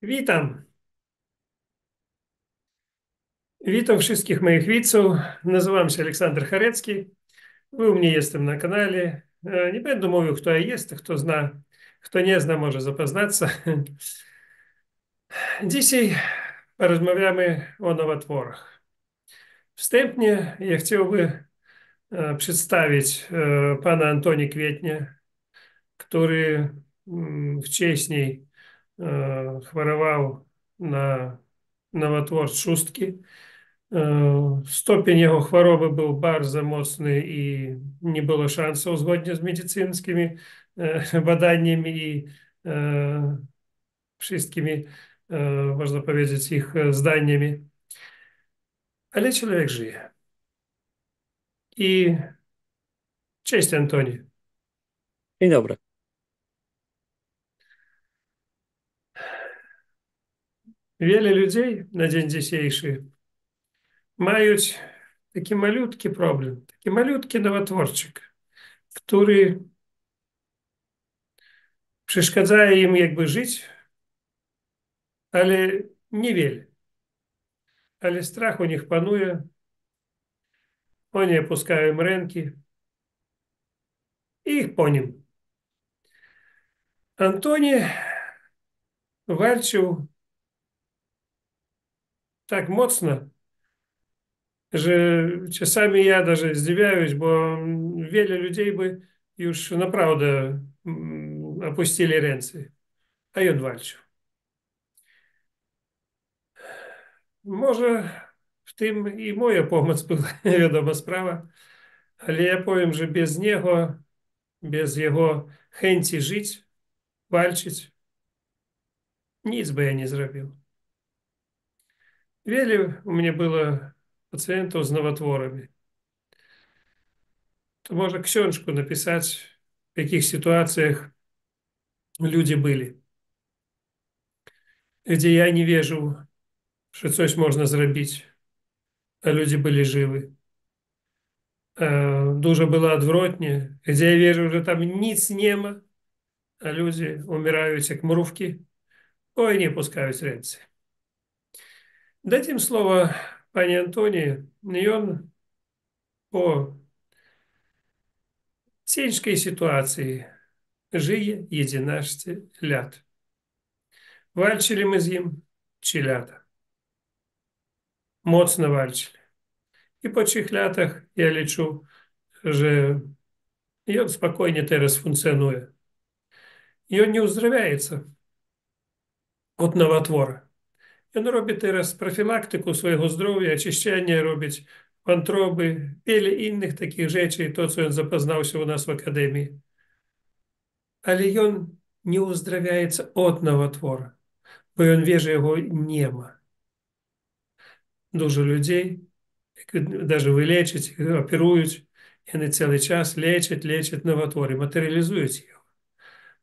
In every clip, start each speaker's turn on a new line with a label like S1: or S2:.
S1: Witam. Witam wszystkich moich widzów. Nazywam się Aleksander Charecki. Wy u mnie jestem na kanale. Nie będę mówił, kto ja jest, kto zna. Kto nie zna, może zapoznаться. Dzisiaj porozmawiamy o nowotworach. Wstępnie ja chciałbym przedstawić pana Antoni Kwietnia, który wcześniej chorował na nowotwór trzustki. Stopień jego choroby był bardzo mocny i nie było szансów zgodnie z medycyńskimi badaniami i wszystkimi, można powiedzieć, ich zdaniami. Ale człowiek żyje. I cześć, Antoni.
S2: Dzień dobry.
S1: Wiele ludzi na dzień dzisiejszy mają taki malutki problem, taki malutki nowotworczyk, który przeszkadza im jakby żyć, ale niewiele. Ale strach u nich panuje, oni опускаją ręki i ich po nim. Антони walczył tak mocno, że czasami ja даже zdziwiałem, bo wiele ludzi by już naprawdę opuścili ręce, a on walczył. Może w tym i moja pomoc była, wiadoma sprawa, ale ja powiem, że bez niego, bez jego chęci żyć, walczyć, nic by ja nie zrobił. Wiele у меня было пациентов з новотворами. То можно książку написать, в каких ситуациях люди были, где я не вижу, что coś można zrobić, a ludzie byli żywi. Dużo było odwrotnie, gdzie ja wierzę, że tam nic nie ma, a ludzie umierają jak mrówki, ой, nie опускают ręce. Дадим слово пане Антоnie, i on po ciężkiej sytuacji żyje 11 lat. Walczyli my z nim 3 lata. Mocno walczyli. I po 3 latach ja liczę, że i on spokojnie teraz funkcjonuje. I on nie uzdrawiaється od nowotwora. On robi teraz profilaktykę swojego zdrowia, очищение robić wątroby, wiele innych takich rzeczy, to co on zapoznał się u nas w akademii. Ale on nie uzdrawiaється od nowotwora, bo on wie, że jego nie ma. Dużo ludzi, даже вилечать, оперують, і вони цілий час лечать новотвори, матеріалізують його.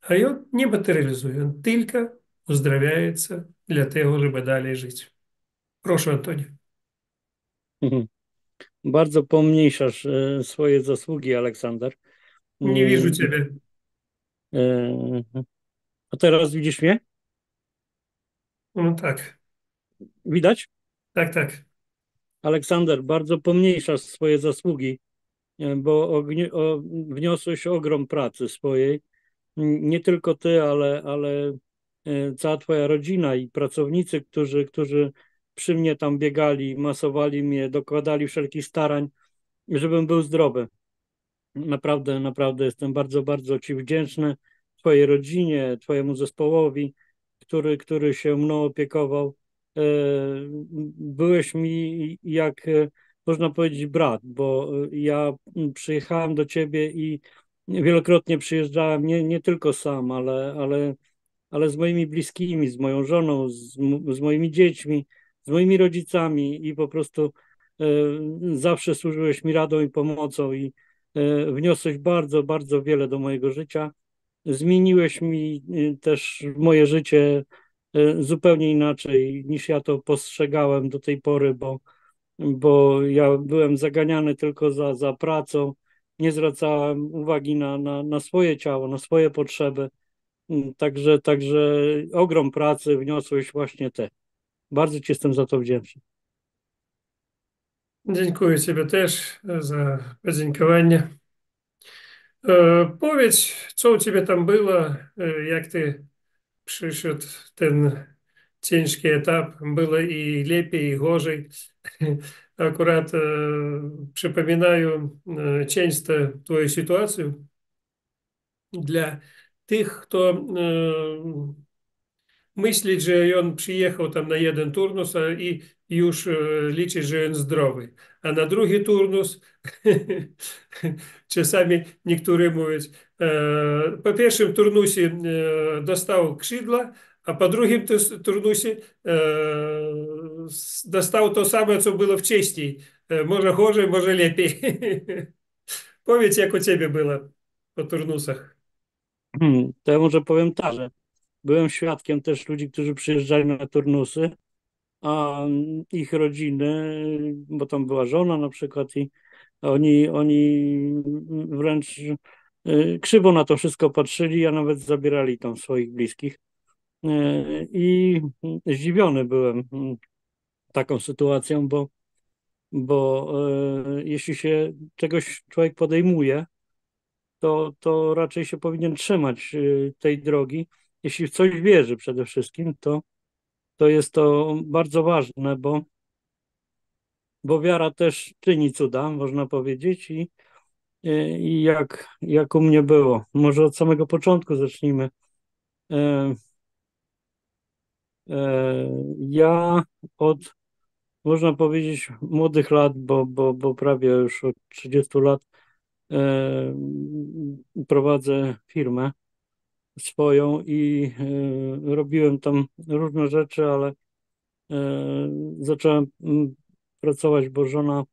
S1: А він не матеріалізує, він тільки уздравляється для того, щоб далі жити. Прошу, Антоні.
S2: Mhm. Bardzo pomniejszasz swoje zasługi, Aleksander.
S1: Не вижу
S2: Mm,
S1: тебя.
S2: e, A teraz widzisz mnie?
S1: Ну так,
S2: Widać?
S1: так.
S2: Aleksander, bardzo pomniejszasz swoje zasługi, bo wniosłeś ogrom pracy swojej. Nie tylko ty, ale cała twoja rodzina i pracownicy, którzy przy mnie tam biegali, masowali mnie, dokładali wszelkich starań, żebym był zdrowy. Naprawdę, naprawdę jestem bardzo, bardzo ci wdzięczny, twojej rodzinie, twojemu zespołowi, który się mną opiekował. E, Byłeś mi jak, można powiedzieć, brat, bo ja przyjechałem do ciebie i wielokrotnie przyjeżdżałem nie tylko sam, ale z moimi bliskimi, z moją żoną, z moimi dziećmi, z moimi rodzicami i po prostu zawsze służyłeś mi radą i pomocą i wniosłeś bardzo, bardzo wiele do mojego życia. Zmieniłeś mi też moje życie zupełnie inaczej niż ja to postrzegałem do tej pory, bo ja byłem zaganiany tylko za pracą, nie zwracałem uwagi na swoje ciało, na swoje potrzeby. Także ogrom pracy wniosłeś właśnie te. Bardzo ci jestem za to wdzięczny.
S1: Dziękuję Ciebie też za podziękowanie. Powiedz, co u Ciebie tam było, jak Ty przyszedł ten ciężki etap. Było i lepiej, i gorzej. Akurat przypominаю często Твою sytuację dla tych, kto myśleć, że on przyjechał tam na jeden turnus i już liczy, że on zdrowy. A na drugi turnus czasami niektórzy mówią, po pierwszym turnusie dostał skrzydła, a po drugim turnusie dostał to samo, co było wcześniej. Może gorzej, może lepiej. Powiedz, jak u ciebie było po turnusach.
S2: To ja może powiem tak, że byłem świadkiem też ludzi, którzy przyjeżdżali na turnusy, a ich rodziny, bo tam była żona na przykład i oni wręcz krzywo na to wszystko patrzyli, a nawet zabierali tam swoich bliskich. I zdziwiony byłem taką sytuacją, bo jeśli się czegoś człowiek podejmuje, to raczej się powinien trzymać tej drogi. Jeśli w coś wierzy przede wszystkim, to jest to bardzo ważne, bo wiara też czyni cuda, można powiedzieć. I jak u mnie było. Może od samego początku zacznijmy. E, ja od, można powiedzieć, młodych lat, bo prawie już od 30 lat prowadzę firmę swoją i robiłem tam różne rzeczy, ale zacząłem pracować, bo żona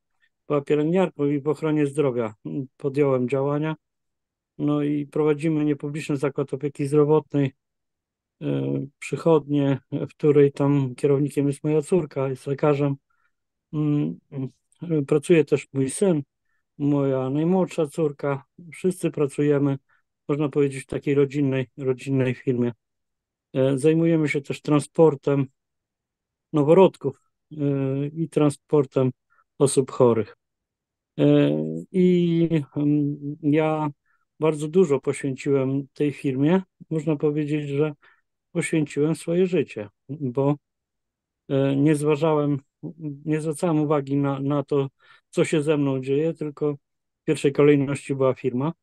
S2: była pielęgniarką i w ochronie zdrowia podjąłem działania. No i prowadzimy niepubliczny zakład opieki zdrowotnej, przychodnię, w której tam kierownikiem jest moja córka, jest lekarzem. Mm, Pracuje też mój syn, moja najmłodsza córka. Wszyscy pracujemy, można powiedzieć, w takiej rodzinnej firmie. Zajmujemy się też transportem noworodków i transportem osób chorych. I ja bardzo dużo poświęciłem tej firmie. Można powiedzieć, że poświęciłem swoje życie, bo nie zważałem, nie zwracałem uwagi na to, co się ze mną dzieje, tylko w pierwszej kolejności była firma.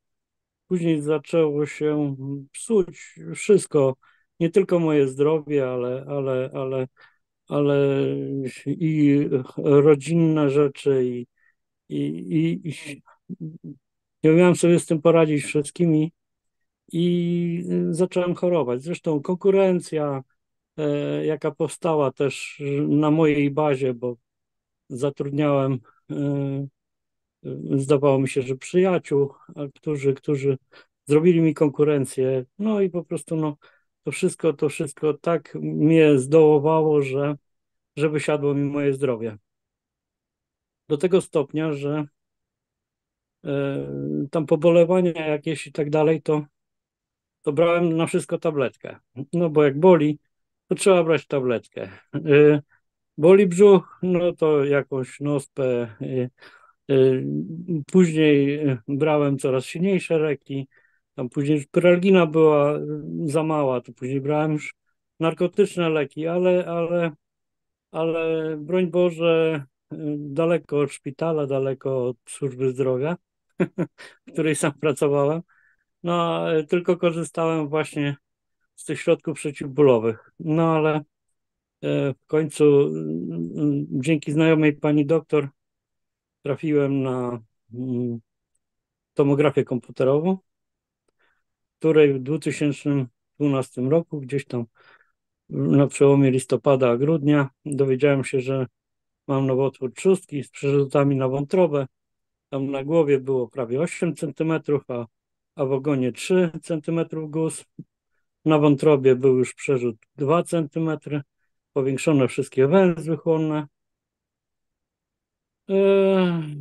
S2: Później zaczęło się psuć wszystko, nie tylko moje zdrowie, ale i rodzinne rzeczy i nie umiałem sobie z tym poradzić wszystkim i zacząłem chorować. Zresztą konkurencja, jaka powstała też na mojej bazie, bo zatrudniałem, zdawało mi się, że przyjaciół, którzy zrobili mi konkurencję. No i po prostu no, to wszystko tak mnie zdołowało, że wysiadło mi moje zdrowie. Do tego stopnia, że tam pobolewania jakieś i tak dalej, to brałem na wszystko tabletkę. No bo jak boli, to trzeba brać tabletkę. Boli brzuch, no to jakąś nospę. Później brałem coraz silniejsze leki. Tam później już pyralgina była za mała, to później brałem już narkotyczne leki, ale broń Boże, daleko od szpitala, daleko od służby zdrowia, w której sam pracowałem. No, tylko korzystałem właśnie z tych środków przeciwbólowych. No, ale w końcu dzięki znajomej pani doktor trafiłem na tomografię komputerową, której w 2012 roku, gdzieś tam na przełomie listopada a grudnia, dowiedziałem się, że mam nowotwór trzustki z przerzutami na wątrobę. Tam na głowie było prawie 8 centymetrów, a w ogonie 3 centymetrów guz. Na wątrobie był już przerzut 2 centymetry, powiększone wszystkie węzły chłonne.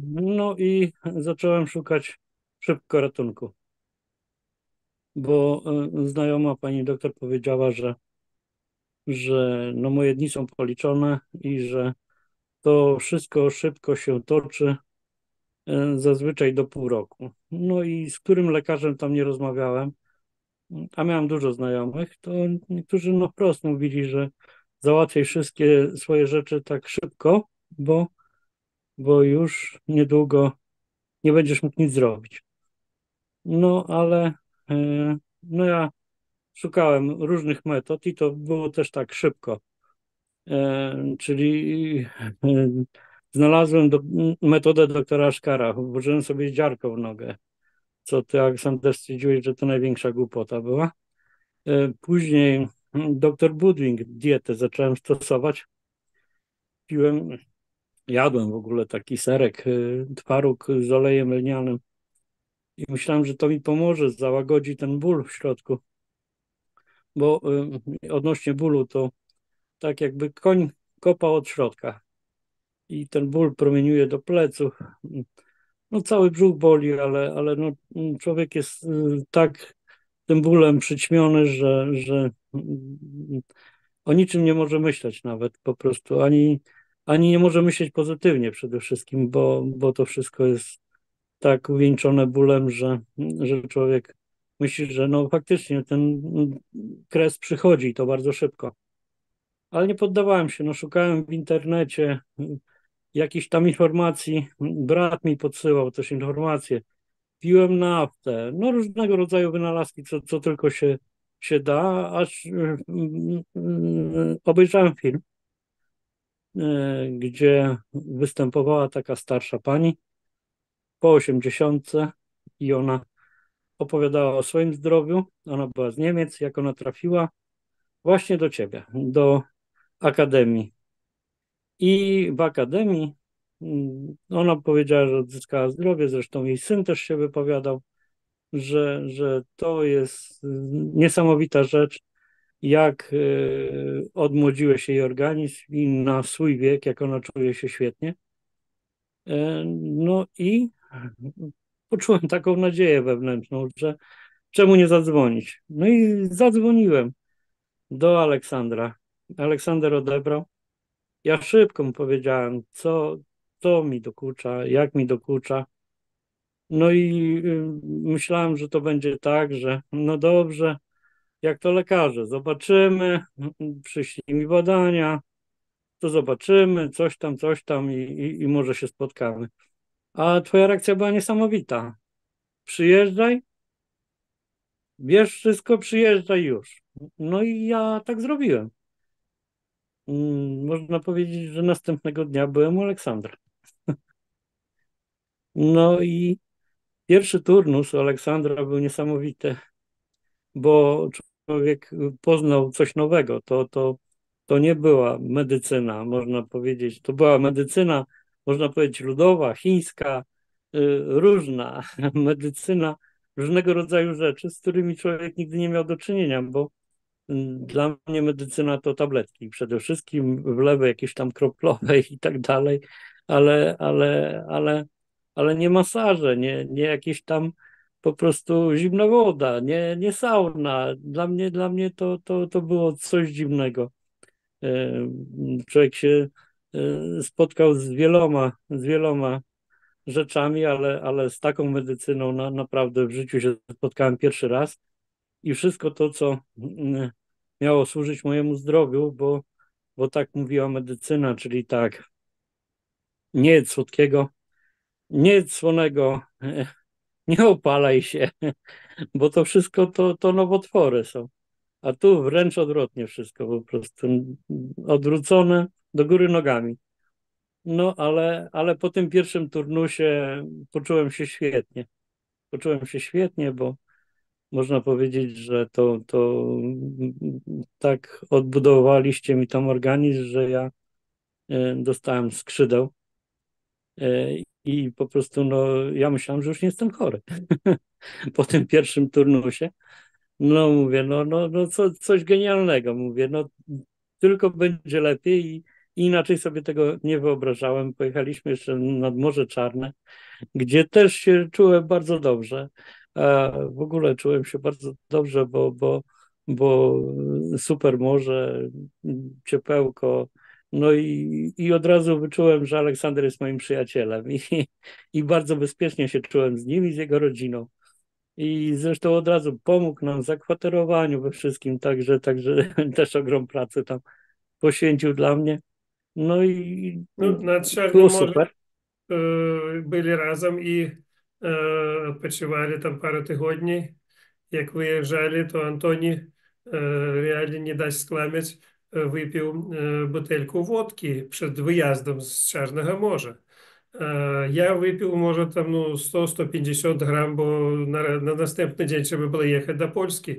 S2: No i zacząłem szukać szybko ratunku. bo znajoma pani doktor powiedziała, że no moje dni są policzone i że to wszystko szybko się toczy, zazwyczaj do pół roku. No i z którym lekarzem tam nie rozmawiałem, a miałem dużo znajomych, to niektórzy no wprost mówili, że załatwiaj wszystkie swoje rzeczy tak szybko, bo już niedługo nie będziesz mógł nic zrobić. No ale no ja szukałem różnych metod i to było też tak szybko. Czyli znalazłem metodę doktora Szkara, włożyłem sobie dziarką w nogę, co ty, Aleksander, stwierdziłeś, że to największa głupota była. Później doktor Budwing dietę zacząłem stosować. Piłem, jadłem w ogóle taki serek, twaróg z olejem lnianym i myślałem, że to mi pomoże, załagodzi ten ból w środku, bo odnośnie bólu to tak jakby koń kopał od środka i ten ból promieniuje do pleców. No cały brzuch boli, ale no, człowiek jest tak tym bólem przyćmiony, że o niczym nie może myśleć nawet po prostu, ani nie może myśleć pozytywnie przede wszystkim, bo to wszystko jest tak uwieńczone bólem, że człowiek myśli, że no faktycznie ten kres przychodzi i to bardzo szybko. Ale nie poddawałem się, no szukałem w internecie jakichś tam informacji, brat mi podsyłał też informacje, piłem naftę, no różnego rodzaju wynalazki, co tylko się da, aż obejrzałem film, gdzie występowała taka starsza pani po 80 i ona opowiadała o swoim zdrowiu. Ona była z Niemiec, jak ona trafiła właśnie do ciebie, do akademii. I w akademii ona powiedziała, że odzyskała zdrowie, zresztą jej syn też się wypowiadał, że to jest niesamowita rzecz, jak odmłodziłeś się jej organizm i na swój wiek, jak ona czuje się świetnie. No i poczułem taką nadzieję wewnętrzną, że czemu nie zadzwonić? No i zadzwoniłem do Aleksandra. Aleksander odebrał. Ja szybko mu powiedziałem, co mi dokucza, jak mi dokucza. No i myślałem, że to będzie tak, że no dobrze, jak to lekarze, zobaczymy, przyślij mi badania, to zobaczymy, coś tam i może się spotkamy. A twoja reakcja była niesamowita. Przyjeżdżaj, bierz wszystko, przyjeżdżaj już. No i ja tak zrobiłem. Można powiedzieć, że następnego dnia byłem u Aleksandra. No i pierwszy turnus u Aleksandra był niesamowity, bo człowiek poznał coś nowego. To nie była medycyna, można powiedzieć. To była medycyna, można powiedzieć, ludowa, chińska, różna medycyna różnego rodzaju rzeczy, z którymi człowiek nigdy nie miał do czynienia, bo dla mnie medycyna to tabletki, przede wszystkim wlewy jakieś tam kroplowe i tak dalej, ale, ale, ale, ale nie masaże, nie jakieś tam po prostu zimna woda, nie sauna. Dla mnie to było coś dziwnego. E, Człowiek się spotkał z wieloma rzeczami, ale z taką medycyną naprawdę w życiu się spotkałem pierwszy raz i wszystko to, co miało służyć mojemu zdrowiu, bo tak mówiła medycyna, czyli tak, nie jedz słodkiego, nie jedz słonego, nie opalaj się, bo to wszystko to nowotwory są. A tu wręcz odwrotnie wszystko, po prostu odwrócone do góry nogami. No ale po tym pierwszym turnusie poczułem się świetnie. Poczułem się świetnie, bo można powiedzieć, że to tak odbudowaliście mi tam organizm, że ja dostałem skrzydeł i po prostu no, ja myślałem, że już nie jestem chory po tym pierwszym turnusie. No mówię, no coś genialnego, mówię, no tylko będzie lepiej i inaczej sobie tego nie wyobrażałem. Pojechaliśmy jeszcze nad Morze Czarne, gdzie też się czułem bardzo dobrze. W ogóle czułem się bardzo dobrze, bo super morze, ciepełko. No i od razu wyczułem, że Aleksander jest moim przyjacielem i bardzo bezpiecznie się czułem z nim i z jego rodziną. I zresztą od razu pomógł nam w zakwaterowaniu, we wszystkim, także też ogrom pracy tam poświęcił dla mnie. No i
S1: Ну, над Чорним
S2: było
S1: морем
S2: super.
S1: byli razem i odpoczywali tam parę tygodni. Jak wyjeżdżali, to Antoni realnie nie da się skłamać, wypił butelkę wódki przed wyjazdem z Czarnego Morza. Ja wypił może tam no, 100-150 gram, bo na następny dzień trzeba było jechać do Polski.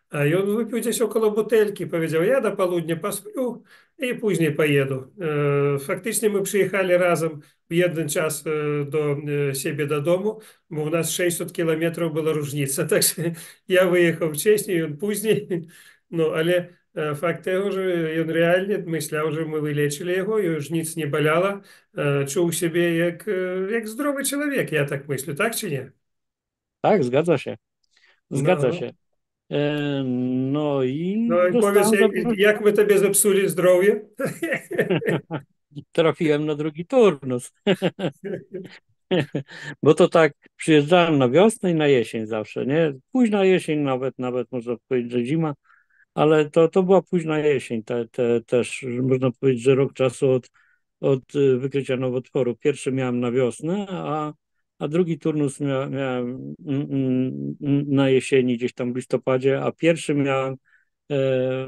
S1: A I on wypił gdzieś około butelki, powiedział, ja do południa posплю i później pojeду. Faktycznie my przyjechali razem w jeden czas do siebie do domu, bo u nas 600 kilometrów była różnica, także ja wyjechał wcześniej, on później, no ale fakt tego, że on realnie myślał, że my wyleczyli jego, i już nic nie bolało, czuł siebie jak zdrowy człowiek, ja tak myślę, tak czy nie?
S2: Tak, zgadza się. Zgadza
S1: No,
S2: się. No i
S1: no i powiedz,
S2: dostałem zaproszenie.
S1: jak my tobie zepsuli zdrowie?
S2: Trafiłem na drugi turnus. Bo to tak, przyjeżdżałem na wiosnę i na jesień zawsze, nie? Późna jesień, nawet można powiedzieć, że zima, ale to była późna jesień. Też można powiedzieć, że rok czasu od wykrycia nowotworu. Pierwszy miałem na wiosnę, a drugi turnus miałem na jesieni, gdzieś tam w listopadzie, a pierwszy miałem e,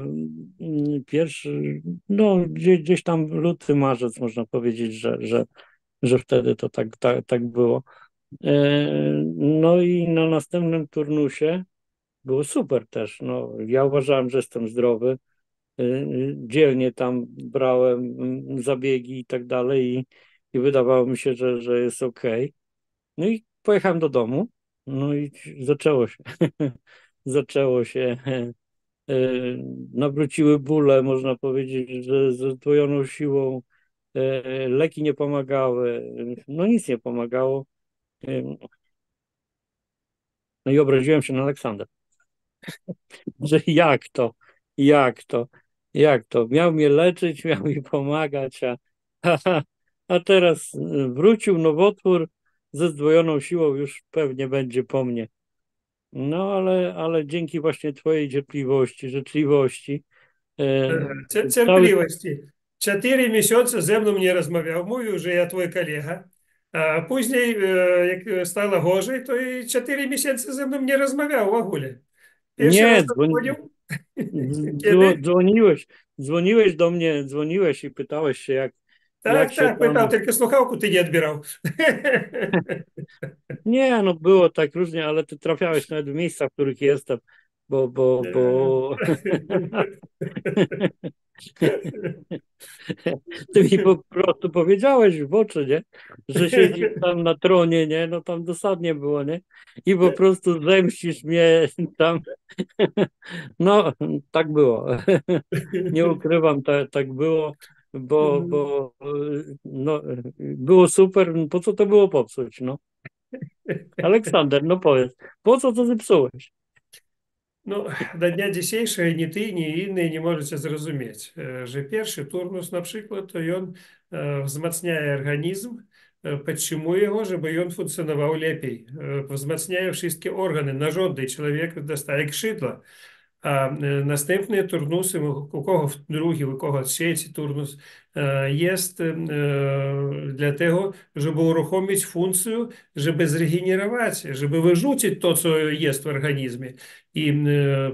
S2: pierwszy, no gdzieś tam luty, marzec można powiedzieć, że wtedy to tak było. No i na następnym turnusie było super też. No, ja uważałem, że jestem zdrowy. Dzielnie tam brałem zabiegi i tak dalej i wydawało mi się, że jest ok. No i pojechałem do domu. No i zaczęło się. Zaczęło się. E, Nawróciły bóle, można powiedzieć, że z zdwojoną siłą. Leki nie pomagały. No nic nie pomagało. No i obraziłem się na Aleksander, że jak to, jak to? Miał mnie leczyć, miał mi pomagać, a teraz wrócił nowotwór ze zdwojoną siłą, już pewnie będzie po mnie. No ale dzięki właśnie twojej cierpliwości, życzliwości, e, cały
S1: Cierpliwości. 4 miesiące ze mną nie rozmawiał, mówił, że ja twój kolega. A później, jak stało gorzej, to i 4 miesiące ze mną nie rozmawiał w ogóle. Pierwszy raz
S2: nie,
S1: zadzwonił, kiedy?
S2: dzwoniłeś do mnie, dzwoniłeś i pytałeś się, jak
S1: Tak,
S2: się
S1: tak, pytał,
S2: tam.
S1: tylko słuchawku ty nie odbierał.
S2: Nie, no było tak różnie, ale ty trafiałeś nawet w miejsca, w których jestem, bo ty mi po prostu powiedziałeś w oczy, nie? Że siedzisz tam na tronie, nie? No tam dosadnie było, nie? I po prostu zemścisz mnie tam. No, tak było. Nie ukrywam, tak było, bo no, było super. Po co to było popsuć, no? Aleksander, no powiedz, po co to zepsułeś?
S1: No, do dnia dzisiejszego ni ty, ni inni nie możecie zrozumieć, że pierwszy turnus na przykład, to on wzmacnia organizm, podtrzymuje go, żeby on funkcjonował lepiej, wzmacnia wszystkie organy, narządy, i człowiek dostaje skrzydła. A następne turnusy, у кого другий, у кого trzeci turnus, jest dla tego, żeby uruchomić funkcję, żeby zregenerować, żeby wyrzucić to, co jest w organizmie. I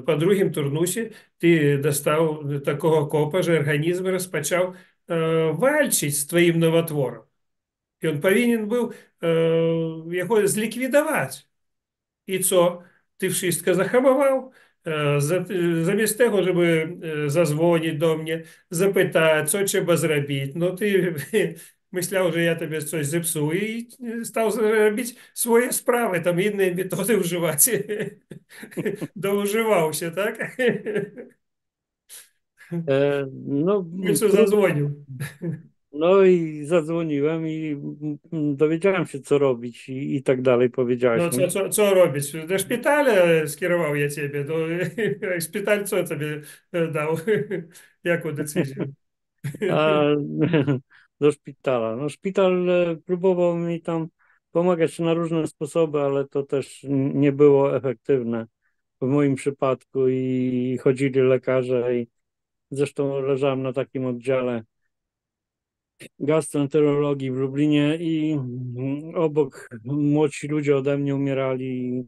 S1: po drugim turnusie ty dostał takiego kopa, że organizm rozpoczął walczyć z twoim nowotworem. I on powinien był його zlikwidować. I co? Ty wszystko zahamował. Zamiast tego, żeby zadzwonić do mnie, zapytać, co trzeba zrobić, no ty myślał, że ja tobie coś zepsuję i stał robić swoje sprawy, tam inne metody używać. Doużywał się, tak?
S2: No,
S1: W końcu
S2: trudno,
S1: zadzwonił.
S2: No i zadzwoniłem i dowiedziałem się, co robić i tak dalej.
S1: No,
S2: Powiedziałeś mi.
S1: co robić? Do szpitala skierował ja ciebie. Do, szpital co tobie dał? Jaką decyzję?
S2: A, do szpitala. No, szpital próbował mi tam pomagać na różne sposoby, ale to też nie było efektywne w moim przypadku i chodzili lekarze i zresztą leżałem na takim oddziale gastroenterologii w Lublinie i obok młodsi ludzie ode mnie umierali.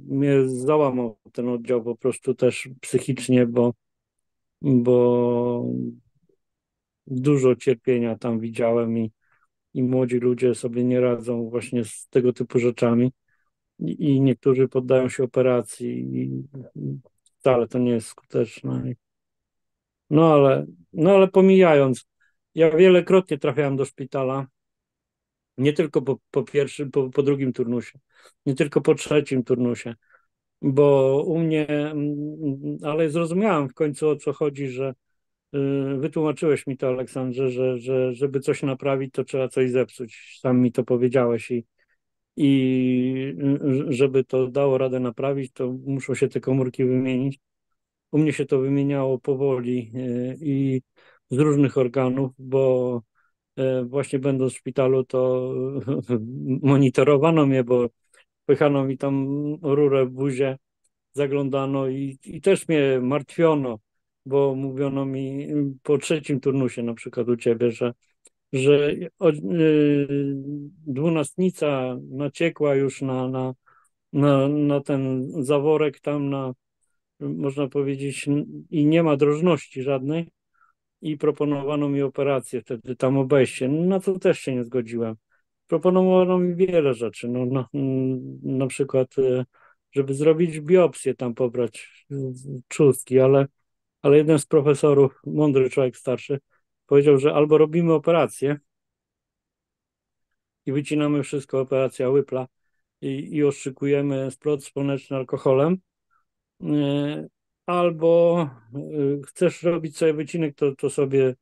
S2: Mnie załamał ten oddział po prostu też psychicznie, bo dużo cierpienia tam widziałem i młodzi ludzie sobie nie radzą właśnie z tego typu rzeczami i niektórzy poddają się operacji i wcale to nie jest skuteczne. No ale pomijając, ja wielokrotnie trafiałem do szpitala, nie tylko po pierwszym, po drugim turnusie, nie tylko po trzecim turnusie, bo u mnie, ale zrozumiałem w końcu o co chodzi, że wytłumaczyłeś mi to, Aleksandrze, że żeby coś naprawić, to trzeba coś zepsuć. Sam mi to powiedziałeś i żeby to dało radę naprawić, to muszą się te komórki wymienić. U mnie się to wymieniało powoli i z różnych organów, bo właśnie będąc w szpitalu, to monitorowano mnie, bo pychano mi tam rurę w buzię, zaglądano i też mnie martwiono, bo mówiono mi po trzecim turnusie, na przykład u ciebie, że dwunastnica naciekła już na ten zaworek tam, można powiedzieć, i nie ma drożności żadnej i proponowano mi operację, wtedy tam obejście, na co też się nie zgodziłem. Proponowano mi wiele rzeczy, no, na przykład, żeby zrobić biopsję, tam pobrać trzustki, ale jeden z profesorów, mądry człowiek starszy, powiedział, że albo robimy operację i wycinamy wszystko, operacja łypla i oszczykujemy splot słoneczny alkoholem, e, albo chcesz robić sobie wycinek, to sobie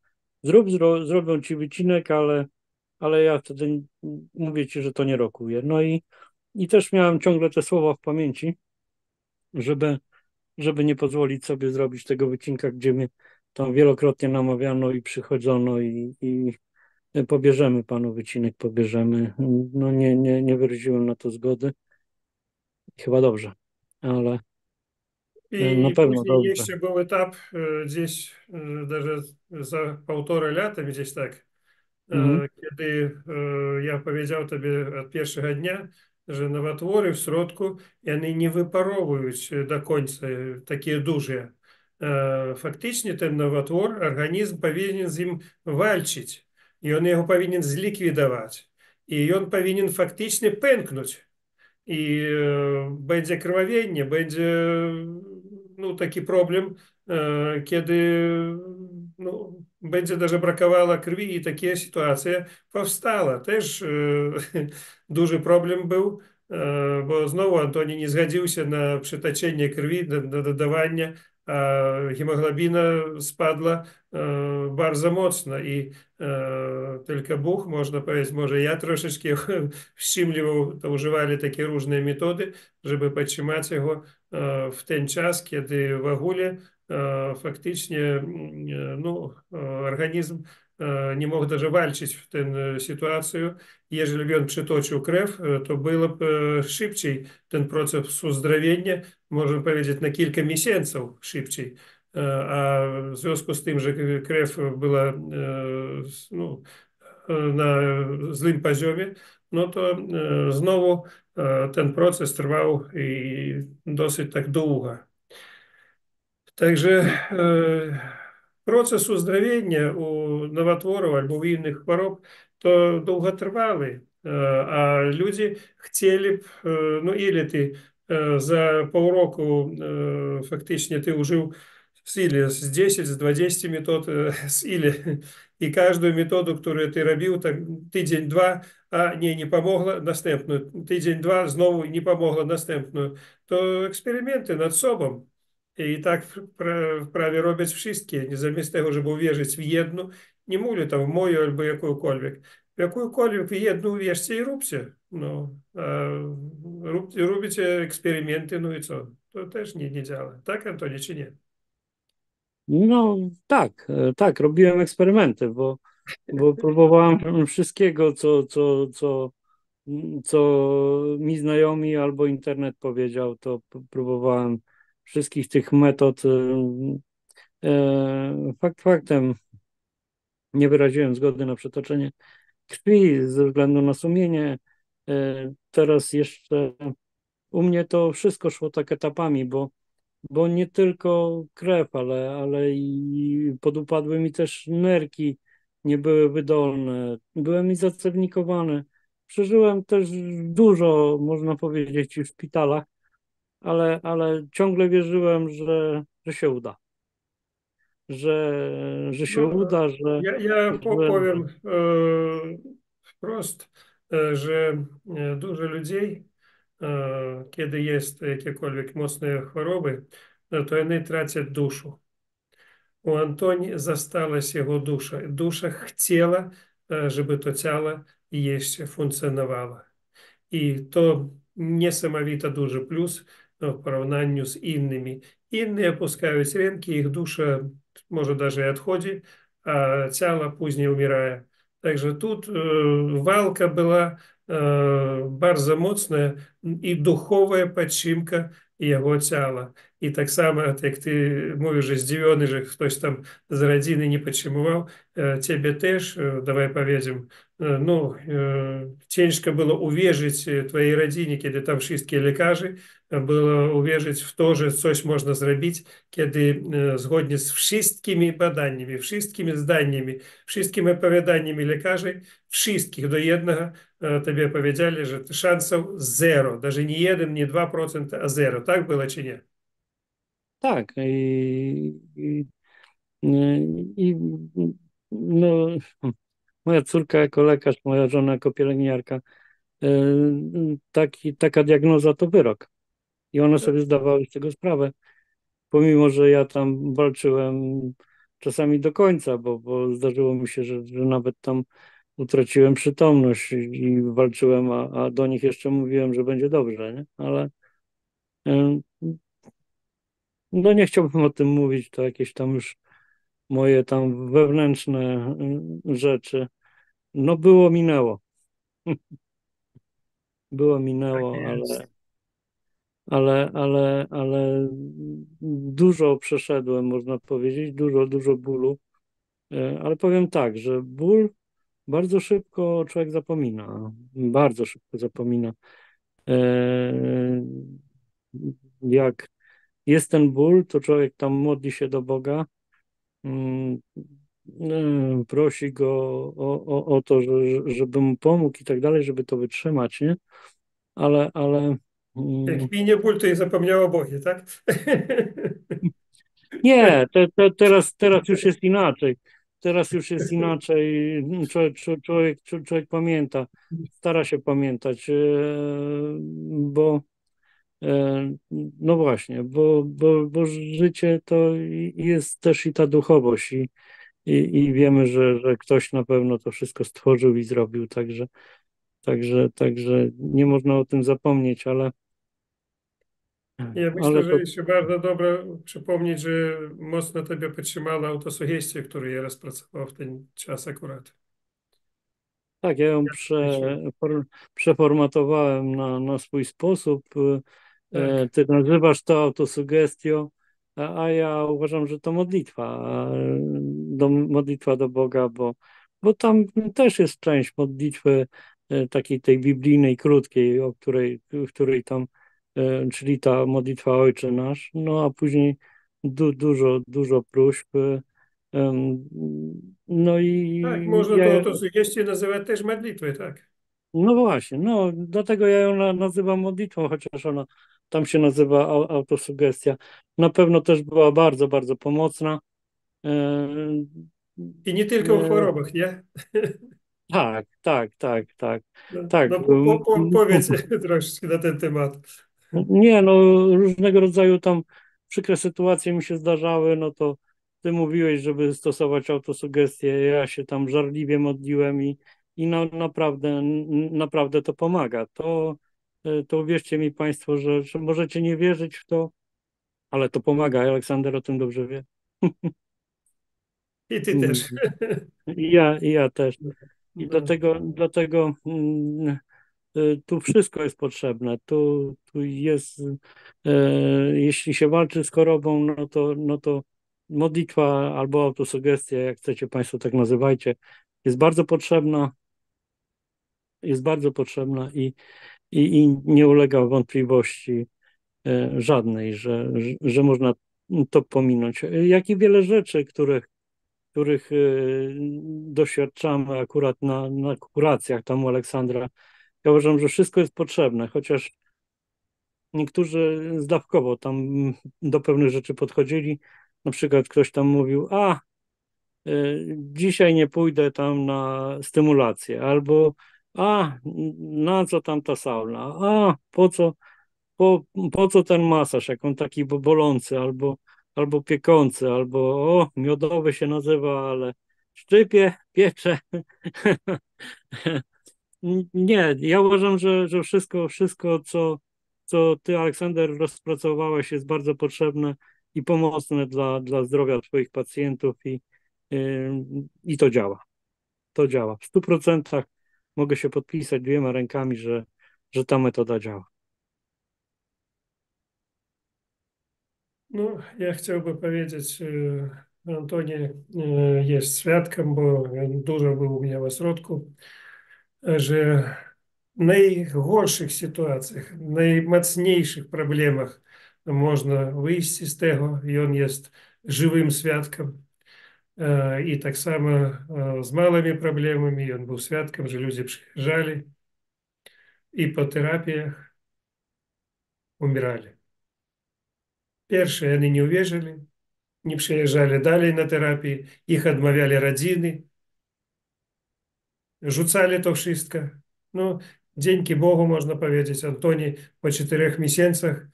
S2: zrobią ci wycinek, ale ja wtedy mówię ci, że to nie rokuje. No i też miałem ciągle te słowa w pamięci, żeby, żeby nie pozwolić sobie zrobić tego wycinka, gdzie mnie tam wielokrotnie namawiano i przychodzono i pobierzemy panu wycinek, pobierzemy. No nie wyraziłem na to zgody. Chyba dobrze, ale na
S1: И
S2: pewno
S1: później
S2: dobrze.
S1: jeszcze był etap gdzieś даже za 1,5 lata, gdzieś tak,
S2: Mhm.
S1: kiedy я powiedział tobie od pierwszego dnia, że nowotwory w środku, i one nie wyparowywać do końca, takie duże. Faktycznie ten nowotwór, organizm powinien z nim walczyć, i on jego powinien zlikwidować, i on powinien faktycznie pęknąć. I będzie krwawienie, będzie no, taki problem, kiedy no, będzie даже brakowało krwi, i takie sytuacje powstała. Też duży problem był, bo znowu Antoni nie zgodził się na przytoczenie krwi, na dodawanie, a hemoglobina spadła bardzo mocno i tylko Bóg, można powiedzieć, może ja troszeczkę wstrzymywał, to używali takie różne metody, żeby podtrzymać jego w ten czas, kiedy w ogóle faktycznie no, organizm nie mógł даже walczyć w tę sytuację. Jeżeli by on przytoczył krew, to byłoby szybciej ten proces uzdrowienia, można powiedzieć, na kilka miesięcy szybciej. A w związku z tym, że krew była no, na złym poziomie, no to znowu ten proces trwał i dosyć tak długo. Także proces uzdrowienia u nowotworów albo u innych chorób to długotrwały, a ludzie chcieli, no ile ty za pół roku faktycznie ty użył z ile, z 10, z 20 metod, z ile. I każdą metodę, którą ty robił, tak tydzień, dwa, a nie pomogła, następną. Tydzień, dwa, znowu nie pomogła, następną. To eksperymenty nad sobą. I tak prawie robić wszystkie. Nie zamiast tego, żeby uwierzyć w jedną, nie mówię tam w moją albo jakąkolwiek. W jakąkolwiek w jedną uwierzcie i róbcie. No, a robicie eksperymenty, no i co? To też nie działa. Tak, Antoni, czy nie?
S2: No tak, tak, robiłem eksperymenty, bo próbowałem wszystkiego, co mi znajomi albo internet powiedział, to próbowałem wszystkich tych metod. Fakt faktem, nie wyraziłem zgody na przetoczenie krwi ze względu na sumienie. Teraz jeszcze u mnie to wszystko szło tak etapami, bo nie tylko krew, ale i podupadły mi też nerki, nie były wydolne, byłem i zacewnikowany. Przeżyłem też dużo, można powiedzieć, w szpitalach, ale ciągle wierzyłem, że się uda, że się
S1: No,
S2: uda,
S1: ja
S2: że
S1: powiem wprost, że dużo ludzi, kiedy jest jakiekolwiek mocne choroby, to oni tracą duszę. У Антоні засталась його душа. Душа хотіла, щоб то тіло ще функціонувало. І то несамовито дуже плюс в порівнянні з іншими. Інші опускають ренки, їх душа може навіть і відходить, а тіло пізніше вмирає. Także тут walka była bardzo mocna i duchowa podtrzymka jego ciała. I tak samo, jak ty mówisz, że zdziwiony, że ktoś tam z rodziny nie podtrzymywał, ciebie też, dawaj powiedzmy, no, ciężko było uwierzyć twojej rodzinie, kiedy tam wszystkie lekarze, było uwierzyć w to, że coś można zrobić, kiedy zgodnie z wszystkimi badaniami, wszystkimi zdaniami, wszystkimi opowiadaniami lekarzy, wszystkich do jednego tobie powiedzieli, że szansów zero, даже nie 1, nie 2%, a zero. Tak było czy nie?
S2: tak. I no, moja córka jako lekarz, moja żona jako pielęgniarka, taka diagnoza to wyrok. I one sobie zdawały z tego sprawę, pomimo że ja tam walczyłem czasami do końca, bo zdarzyło mi się, że nawet tam utraciłem przytomność i walczyłem, a do nich jeszcze mówiłem, że będzie dobrze, nie? Ale e, no nie chciałbym o tym mówić, to jakieś tam już moje tam wewnętrzne rzeczy. No było, minęło. Było,
S1: Tak
S2: minęło,
S1: jest.
S2: ale dużo przeszedłem, można powiedzieć, dużo bólu. Ale powiem tak, że ból bardzo szybko człowiek zapomina. Bardzo szybko zapomina. E, Jak jest ten ból, to człowiek tam modli się do Boga, mm, prosi go o to, żeby mu pomógł i tak dalej, żeby to wytrzymać, nie? Ale mm,
S1: Jak minie ból, to i zapomniał o Bogu, tak?
S2: nie, teraz już jest inaczej. Teraz już jest inaczej. Człowiek pamięta, stara się pamiętać, bo no właśnie, bo życie to jest też i ta duchowość i wiemy, że ktoś na pewno to wszystko stworzył i zrobił, także nie można o tym zapomnieć,
S1: Ja myślę,
S2: ale
S1: że
S2: to
S1: jeszcze bardzo dobrze przypomnieć, że mocno tobie podtrzymała autosugestia, którą ja rozpracował w ten czas akurat.
S2: tak, ja ją
S1: Myślę.
S2: przeformatowałem na swój sposób.
S1: Tak.
S2: Ty nazywasz to autosugestią, a ja uważam, że to modlitwa, modlitwa do Boga, bo tam też jest część modlitwy takiej tej biblijnej, krótkiej, w której tam, czyli ta modlitwa Ojcze Nasz, no a później dużo próśb. em, No
S1: Tak,
S2: i
S1: można to autosugestię nazywać też modlitwą, tak.
S2: no właśnie, no dlatego ja ją nazywam modlitwą, chociaż ona tam się nazywa autosugestia. Na pewno też była bardzo pomocna. E,
S1: I nie tylko w
S2: e,
S1: chorobach, nie?
S2: tak.
S1: No,
S2: Tak.
S1: no powiedz troszeczkę na ten temat.
S2: Nie, no różnego rodzaju tam przykre sytuacje mi się zdarzały, no to ty mówiłeś, żeby stosować autosugestię, ja się tam żarliwie modliłem i no, naprawdę to pomaga. To uwierzcie mi Państwo, że możecie nie wierzyć w to, ale to pomaga. Aleksander o tym dobrze wie.
S1: I ty
S2: Mm,
S1: też.
S2: I ja też. I
S1: No,
S2: dlatego tu wszystko jest potrzebne. Tu jest, e, jeśli się walczy z chorobą, no to modlitwa albo autosugestia, jak chcecie Państwo tak nazywajcie, jest bardzo potrzebna, jest bardzo potrzebna i nie ulega wątpliwości żadnej, że można to pominąć. Jak i wiele rzeczy, których doświadczamy akurat na kuracjach tam u Aleksandra. Ja uważam, że wszystko jest potrzebne, chociaż niektórzy zdawkowo tam do pewnych rzeczy podchodzili. Na przykład ktoś tam mówił, dzisiaj nie pójdę tam na stymulację, albo na co tam ta sauna, po, po co ten masaż, jak on taki bolący, albo piekący, albo miodowy się nazywa, ale szczypie, piecze. Nie, ja uważam, że wszystko co ty, Aleksander, rozpracowałeś, jest bardzo potrzebne i pomocne dla zdrowia twoich pacjentów i to działa. To działa. W 100% mogę się podpisać dwiema rękami, że ta metoda działa.
S1: no, ja chciałbym powiedzieć, Antoni jest świadkiem, bo він dużo był u mnie w ośrodku, że w najgorszych sytuacjach, w najmocniejszych problemach można wyjść z tego i on jest żywym świadkiem. I tak samo z małymi problemami on był świadkiem, że ludzie przyjeżdżali i po terapiach umierali. Pierwsze, oni nie uwierzyli, nie przyjeżdżali dalej na terapię, ich odmawiali rodziny, rzucali to wszystko. No, dzięki Bogu, można powiedzieć, Antoni po 4 miesiącach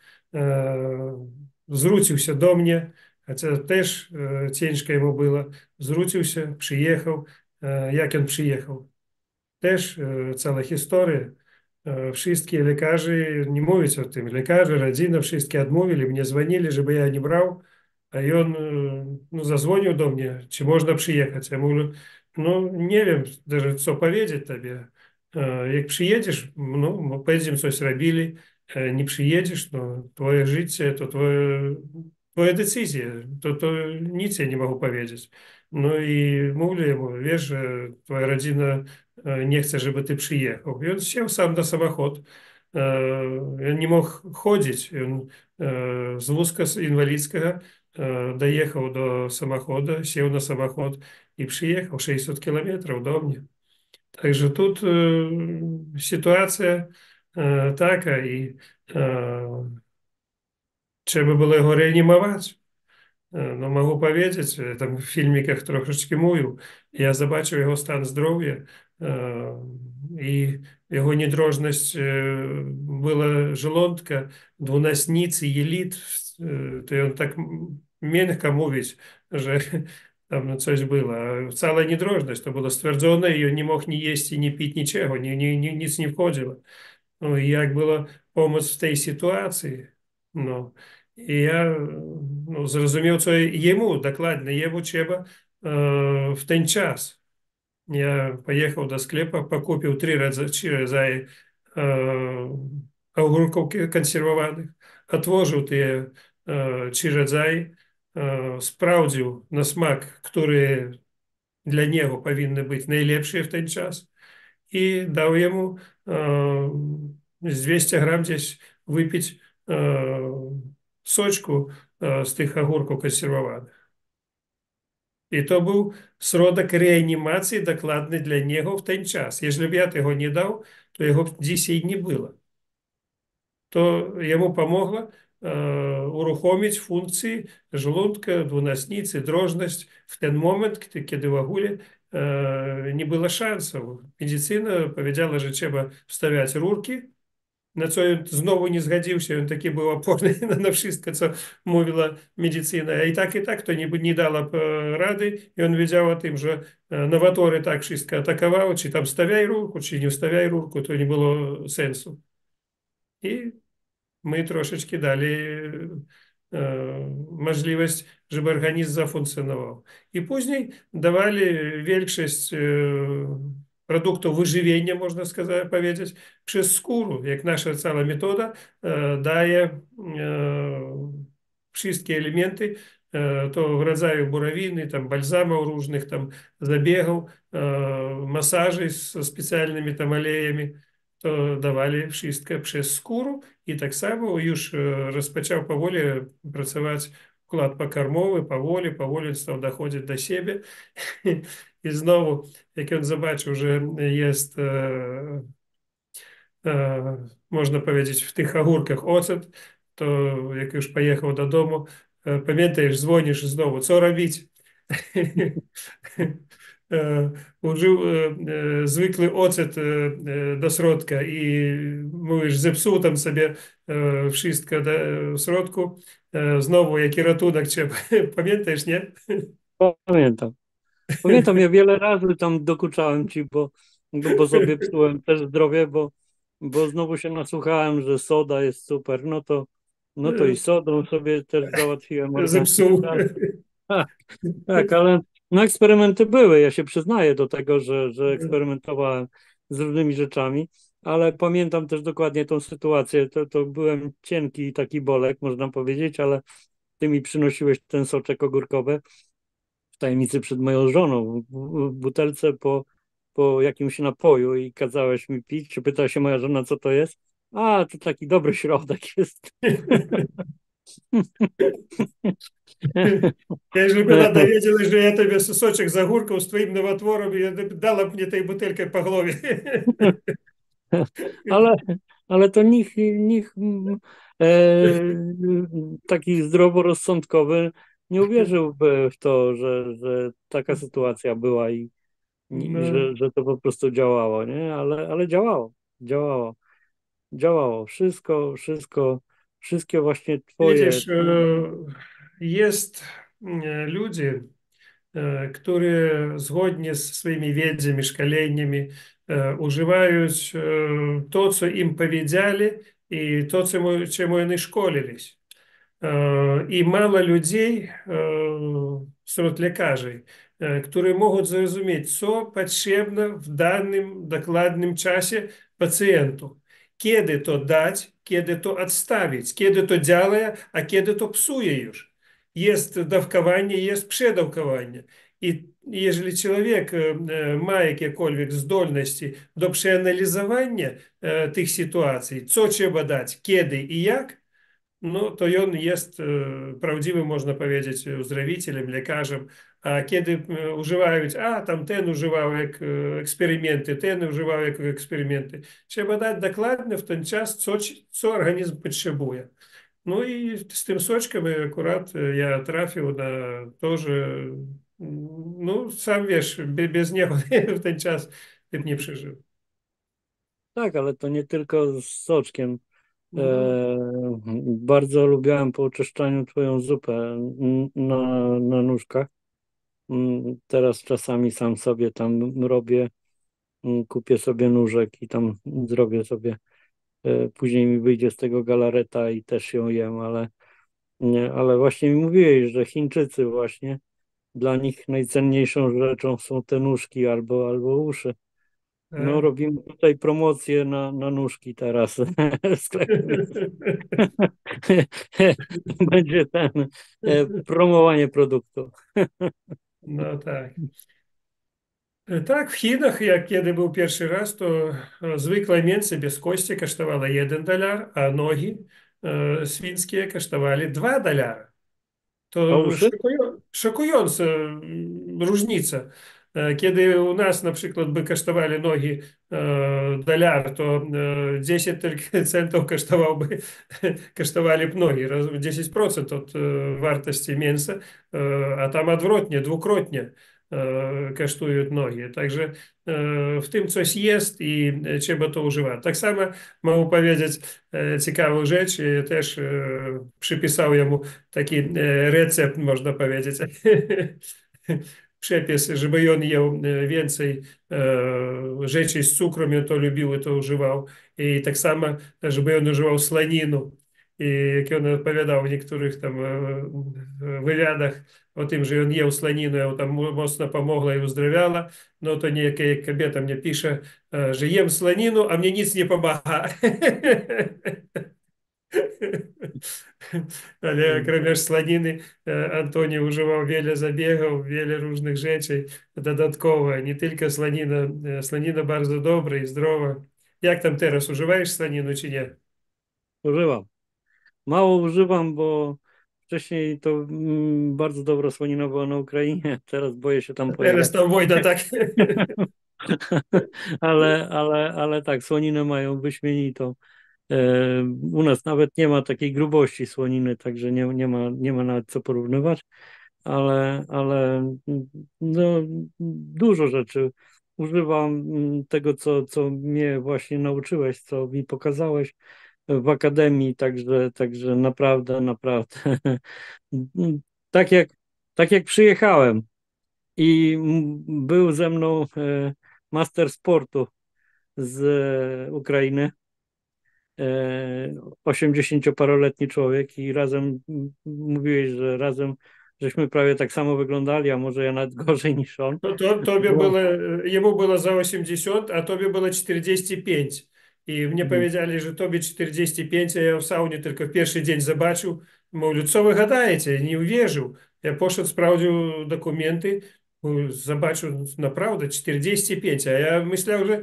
S1: zwrócił się do mnie, chociaż też ciężko mu było, zwrócił się, przyjechał. Jak on przyjechał? Też cała historia. Wszystkie lekarze, nie mówić o tym, lekarze, rodzina, wszystkie odmówili, mnie dzwonili, żeby ja nie brał, a i on no, zadzwonił do mnie, czy można przyjechać. Ja mówię, no nie wiem даже co powiedzieć tobie. Jak przyjedziesz, no, my będziemy coś robili, nie przyjedziesz, no, twoje życie, to twoja decyzja, to nic ja nie mogę powiedzieć. No i mówię mu, wiesz, że twoja rodzina nie chce, żeby ty przyjechał. I on sieł sam na samochód. On nie mógł chodzić. On z wózka inwalidzkiego dojechał do samochodu, sieł na samochód i przyjechał 600 kilometrów do mnie. Także тут sytuacja taka i trzeba było його реанімувати. No mogę powiedzieć, tam w filmikach troszeczkę mówił, ja zobaczył jego stan zdrowia i jego niedrożność była żołądka, dwunastnicy, jelit, to on tak miękko mówić, że tam coś było. A cała niedrożność to było stwierdzone i on nie mógł ni jeść i nie pić niczego, nic nie wchodziło. No i jak była pomoc w tej sytuacji? No. I ja no, zrozumiał, co jemu, dokładnie, jemu trzeba w ten czas. Я поехал до склепа, покупил 3 рази огурков консервованих, отложив ті 3 рази, справдив на смак, які для нього повинні бути найліпші в той час, і дав йому з 200 грам десь випити сочку з тих огурків консервованих. І то був сродок реанімації, докладний для нього в той час. Якщо б я його не дав, то його б дійсно не було. То йому помогло урухомить функції желудка, двунастниці, дрожність в той момент, коли в агулі не було шансів. Медицина powiedziała, że trzeba wstawiać rurki na co він знову не згодився, він таки був опорний на wszystko, co mówiła medycyna. I tak to nie dało rady. I on wiedział o tym, że nowatory tak wszystko atakowały, czy tam stawiaj ruku, czy nie stawiaj ruku, to nie było sensu. I my troszeczkę dali możliwość, żeby organizm zafunkcjonował. I później dawali większość produktów wyżywienia, można сказать, powiedzieć, przez skórę, jak nasza cała metoda daje wszystkie elementy, to w rodzaju burawiny, tam balzamów różnych, tam zabiegów, masaży z specjalnymi tam alejami, to dawali wszystko przez skórę i tak samo już rozpoczął powoli pracować układ pokarmowy, powoli stał dochodzić do siebie. I znowu, jak on zobaczył, że jest, można powiedzieć, w tych ogórkach ocet, to jak już pojechał do domu, pamiętasz, dzwonisz znowu, co robić? Użył zwykły ocet do środka i mówisz, zepsuł tam sobie wszystko w środku. Znowu, jaki ratunek trzeba. Pamiętasz, nie?
S2: Pamiętam. Pamiętam, ja wiele razy tam dokuczałem ci, bo sobie psułem też zdrowie, bo znowu się nasłuchałem, że soda jest super, no to i sodą sobie też załatwiłem
S1: Zepsuł.
S2: organizm. Tak, tak, ale no eksperymenty były. Ja się przyznaję do tego, że eksperymentowałem z różnymi rzeczami, ale pamiętam też dokładnie tą sytuację. To byłem cienki taki bolek, można powiedzieć, ale ty mi przynosiłeś ten soczek ogórkowy w tajemnicy przed moją żoną w butelce po jakimś napoju i kazałeś mi pić. Czy pytała się moja żona, co to jest? A, to taki dobry środek jest.
S1: Jeżeli by ona dowiedziała, że ja tobie сосочек z ogórką z twoim nowotworem, dała mnie tej butelkę po głowie.
S2: Ale, ale to nikt taki zdroworozsądkowy nie uwierzyłby w to, że taka sytuacja była i
S1: No,
S2: że to po prostu działało, nie? Ale działało. Wszystkie właśnie twoje.
S1: widzisz, jest ludzie, które zgodnie z swoimi wiedzami, szkoleniami używają to, co im powiedzieli i to, czemu oni szkolились. I mało ludzi wśród lekarzy, którzy mogą zrozumieć, co potrzebne w danym dokładnym czasie pacjentu. Kiedy to dać, kiedy to odstawić, kiedy to działa, a kiedy to psuje już. Jest dawkowanie, jest przedawkowanie. I jeżeli człowiek ma jakiekolwiek zdolności do przeanalizowania tych sytuacji, co trzeba dać, kiedy i jak, no to on jest prawdziwym, można powiedzieć, uzdrowicielem, lekarzem. A kiedy używają, a tam ten używał jak eksperymenty, ten używał jak eksperymenty. Trzeba dać dokładnie w ten czas, co organizm potrzebuje. No i z tym soczkiem akurat ja trafił na to, że no sam wiesz, bez niego w ten czas bym nie przeżył.
S2: Tak, ale to nie tylko z soczkiem.
S1: No.
S2: Bardzo lubiałem po oczyszczaniu twoją zupę na nóżkach. Teraz czasami sam sobie tam robię, kupię sobie nóżek i tam zrobię sobie. Później mi wyjdzie z tego galareta i też ją jem, ale właśnie mi mówiłeś, że Chińczycy właśnie, dla nich najcenniejszą rzeczą są te nóżki albo uszy. No,
S1: Tak.
S2: robimy tutaj promocję na nóżki teraz w sklepie. Będzie ten promowanie produktu.
S1: No tak. Tak, w Chinach, jak kiedy był pierwszy raz, to zwykłe mięso bez kości kosztowało $1, a nogi świńskie kosztowali $2.
S2: A
S1: To
S2: uszy?
S1: szokująca różnica. Kiedy u nas na przykład by kosztowali nogi dolar, to 10 tylko centów kosztowali nogi, 10% od wartości mięsa, a tam odwrotnie, dwukrotnie. kosztują nogi. Także w tym coś jest i trzeba to używać. Tak samo mogę powiedzieć ciekawą rzecz. Ja też przypisał mu taki recept, można powiedzieć. Przepis, żeby on jadł więcej rzeczy z cukrem, on to lubił i to używał. I tak samo, żeby on używał slaninu. I jak on opowiadał w niektórych tam wywiadach o tym, że on jadł slaninu, ему tam mocno pomogła i uzdrawiała, no to niejaka kobieta mnie pisze, że jem slaninu, a mnie nic nie pomaga. Ale крім слонiny, Antoni używał wiele zabiegów, wiele różnych rzeczy dodatkowo. Nie tylko slanina. Slanina bardzo dobra i zdrowa. Jak tam teraz? Używasz slaninu czy nie?
S2: Używam. Mało używam, bo wcześniej to bardzo dobra słonina była na Ukrainie. Teraz boję się tam
S1: Teraz
S2: pojechać.
S1: tam wojna, tak?
S2: Ale tak, słoniny mają wyśmienitą. U nas nawet nie ma takiej grubości słoniny, także nie ma nawet co porównywać, ale no, dużo rzeczy używam tego, co mnie właśnie nauczyłeś, co mi pokazałeś w akademii, także naprawdę tak jak, tak jak przyjechałem i był ze mną master sportu z Ukrainy, 80-paroletni człowiek i razem mówiłeś, że razem żeśmy prawie tak samo wyglądali, a może ja nawet gorzej niż on.
S1: Tobie
S2: Bo,
S1: było, jemu było za 80, a tobie było 45. I mnie
S2: Mhm.
S1: powiedzieli, że tobie 45, a ja w saunie tylko w pierwszy dzień zobaczył. Mówię, co wy gadaете? Nie uwierzył. Ja poszedł, sprawdził dokumenty, zobaczył naprawdę 45, a ja myślał, że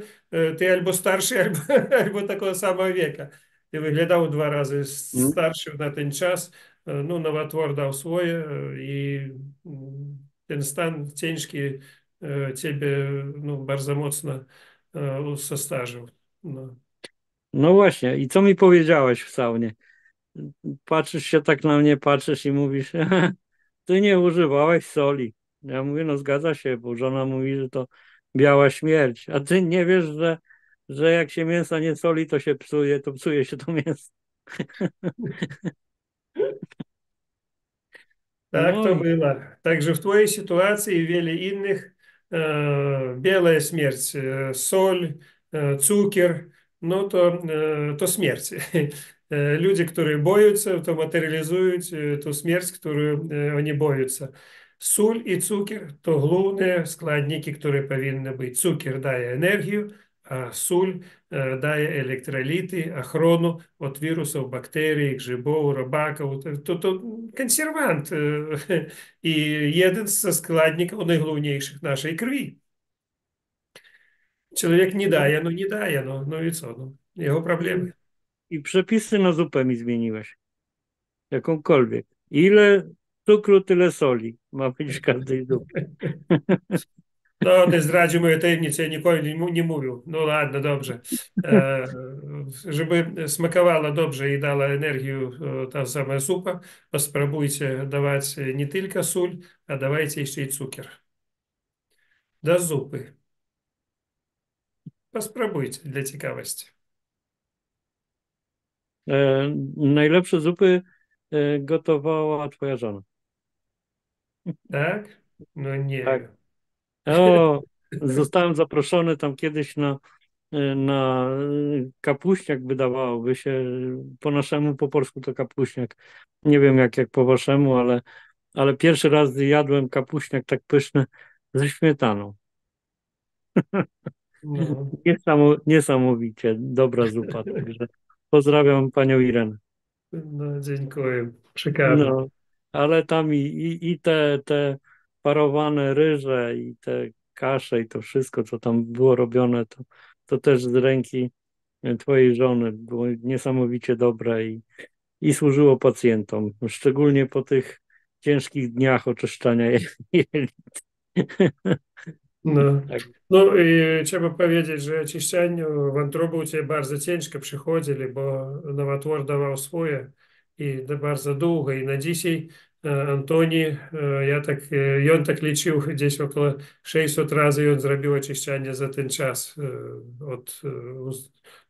S1: ty albo starszy, albo, albo takiego samego wieka. I wyglądał dwa razy starszy na ten czas. No, nowotwór dał swoje i ten stan ciężki ciebie no, bardzo mocno ustarzył. No.
S2: No właśnie, i co mi powiedziałeś w saunie? Patrzysz się tak na mnie, patrzysz i mówisz, ty nie używałeś soli. Ja mówię, no zgadza się, bo żona mówi, że to biała śmierć, a ty nie wiesz, że jak się mięsa nie soli, to się psuje, to psuje się to mięso.
S1: Tak
S2: No
S1: to
S2: i
S1: było. Także w twojej sytuacji i wiele innych белая смерть, соль, cukier, no to śmierć. Ludzie, którzy boją się, to materializują tą śmierć, którą oni boją się. Sól i cukier to główne składniki, które powinny być. Cukier daje energię, a sól daje elektrolity, ochronę od wirusów, bakterii, grzybów, robaków. To konserwant i jeden ze składników najgłówniejszych naszej krwi. Człowiek nie daje, no nie daje, no i co? No, jego
S2: I,
S1: problemy.
S2: i przepisy na zupę mi zmieniłeś. Jakąkolwiek. Ile cukru, tyle soli ma być w każdej zupie.
S1: No, ty zdradził moją tajemnicę, ja nikogo nie mówił. No ładno, dobrze. Żeby smakowała dobrze i dała energię ta sama zupa, spróbujcie dawać nie tylko sól, a dawajcie jeszcze i cukier. Do zupy. Spróbujcie dla ciekawości.
S2: Najlepsze zupy gotowała twoja żona.
S1: Tak? No nie
S2: Tak.
S1: wiem.
S2: O, zostałem zaproszony tam kiedyś na kapuśniak, wydawałoby się. Po naszemu, po polsku to kapuśniak. Nie wiem jak po waszemu, ale pierwszy raz jadłem kapuśniak tak pyszny ze śmietaną.
S1: No,
S2: Niesamowicie dobra zupa. Także pozdrawiam panią Irenę.
S1: no dziękuję. Przekażę.
S2: No, ale tam i te parowane ryże, i te kasze, i to wszystko, co tam było robione, to też z ręki twojej żony było niesamowicie dobre i służyło pacjentom, szczególnie po tych ciężkich dniach oczyszczania jelit.
S1: No,
S2: Tak.
S1: no i trzeba powiedzieć, że czyszczeniu wątroby u ciebie bardzo ciężko przychodzili, bo nowotwór dawał swoje i bardzo długo. I na dzisiaj Антоні, і він так лічив десь около 600 разів, і він зробив очищання за той час від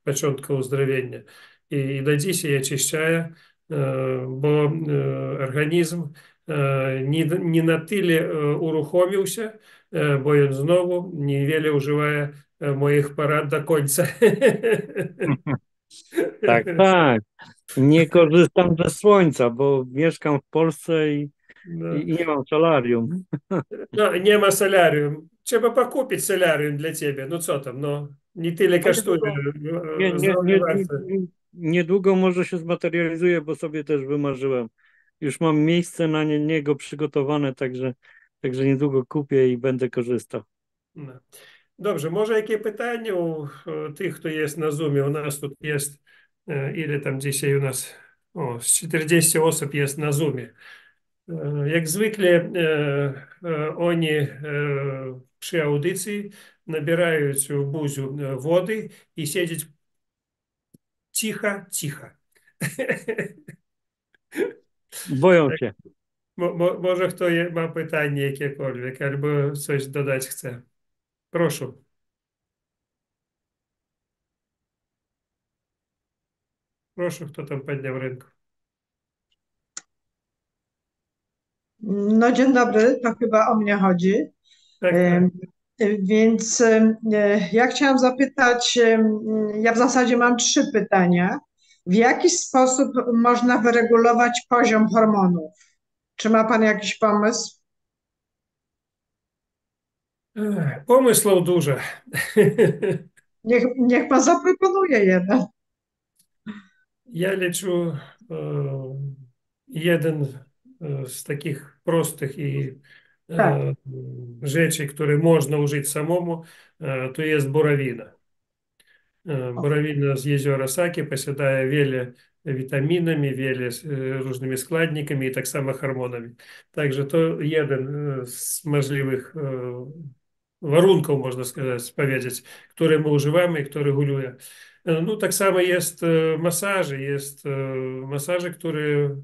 S1: початку уздоровлення. І до десь я очищаю, бо організм не на тилі урухомився, бо він знову невеле вживає моїх порад до кінця.
S2: Tak, tak. Nie korzystam ze słońca, bo mieszkam w Polsce
S1: Да.
S2: i nie mam solarium.
S1: Ну, нема соляріум. Треба покупити соляріум для тебе. Ну, що там, ну, не тyle
S2: A
S1: kosztuje,
S2: niedługo,
S1: zdrowie warte.
S2: niedługo może się zmaterializuje, bo sobie też wymarzyłem. Już mam miejsce na niego przygotowane, także niedługo kupię i będę korzystał.
S1: Да. Добре, може, які питання у тих, хто є на Zoom? У нас тут є, или там dzisiaj у нас, з 40 осіб є на Zoom. Як звикли, вони przy audycji набирають у бузю води і сидять тихо.
S2: Boją się.
S1: Може, хто ma питання якiekolwiek, або щось додати chce. Прошу. Прошу, хто там підняв ринку.
S3: No dzień dobry, to chyba o mnie chodzi.
S1: Так, так.
S3: Em, Więc ja chciałam zapytać, ja w zasadzie mam trzy pytania. W jaki sposób można wyregulować poziom hormonów? Czy ma Pan jakiś pomysł?
S1: Помислов дуже.
S3: Niech Pan zaproponuje jeden.
S1: Я лічу один з таких простих і
S3: Так.
S1: rzeczy, które można użyć samemu, to jest borowina. Borowina z jeziora Saki posiadaje wiele witaminami, wiele różnymi składnikami i tak samo hormonami. Także to jeden z możliwych warunków, można powiedzieć, które my używamy i które reguluje. No, tak samo jest masaże, które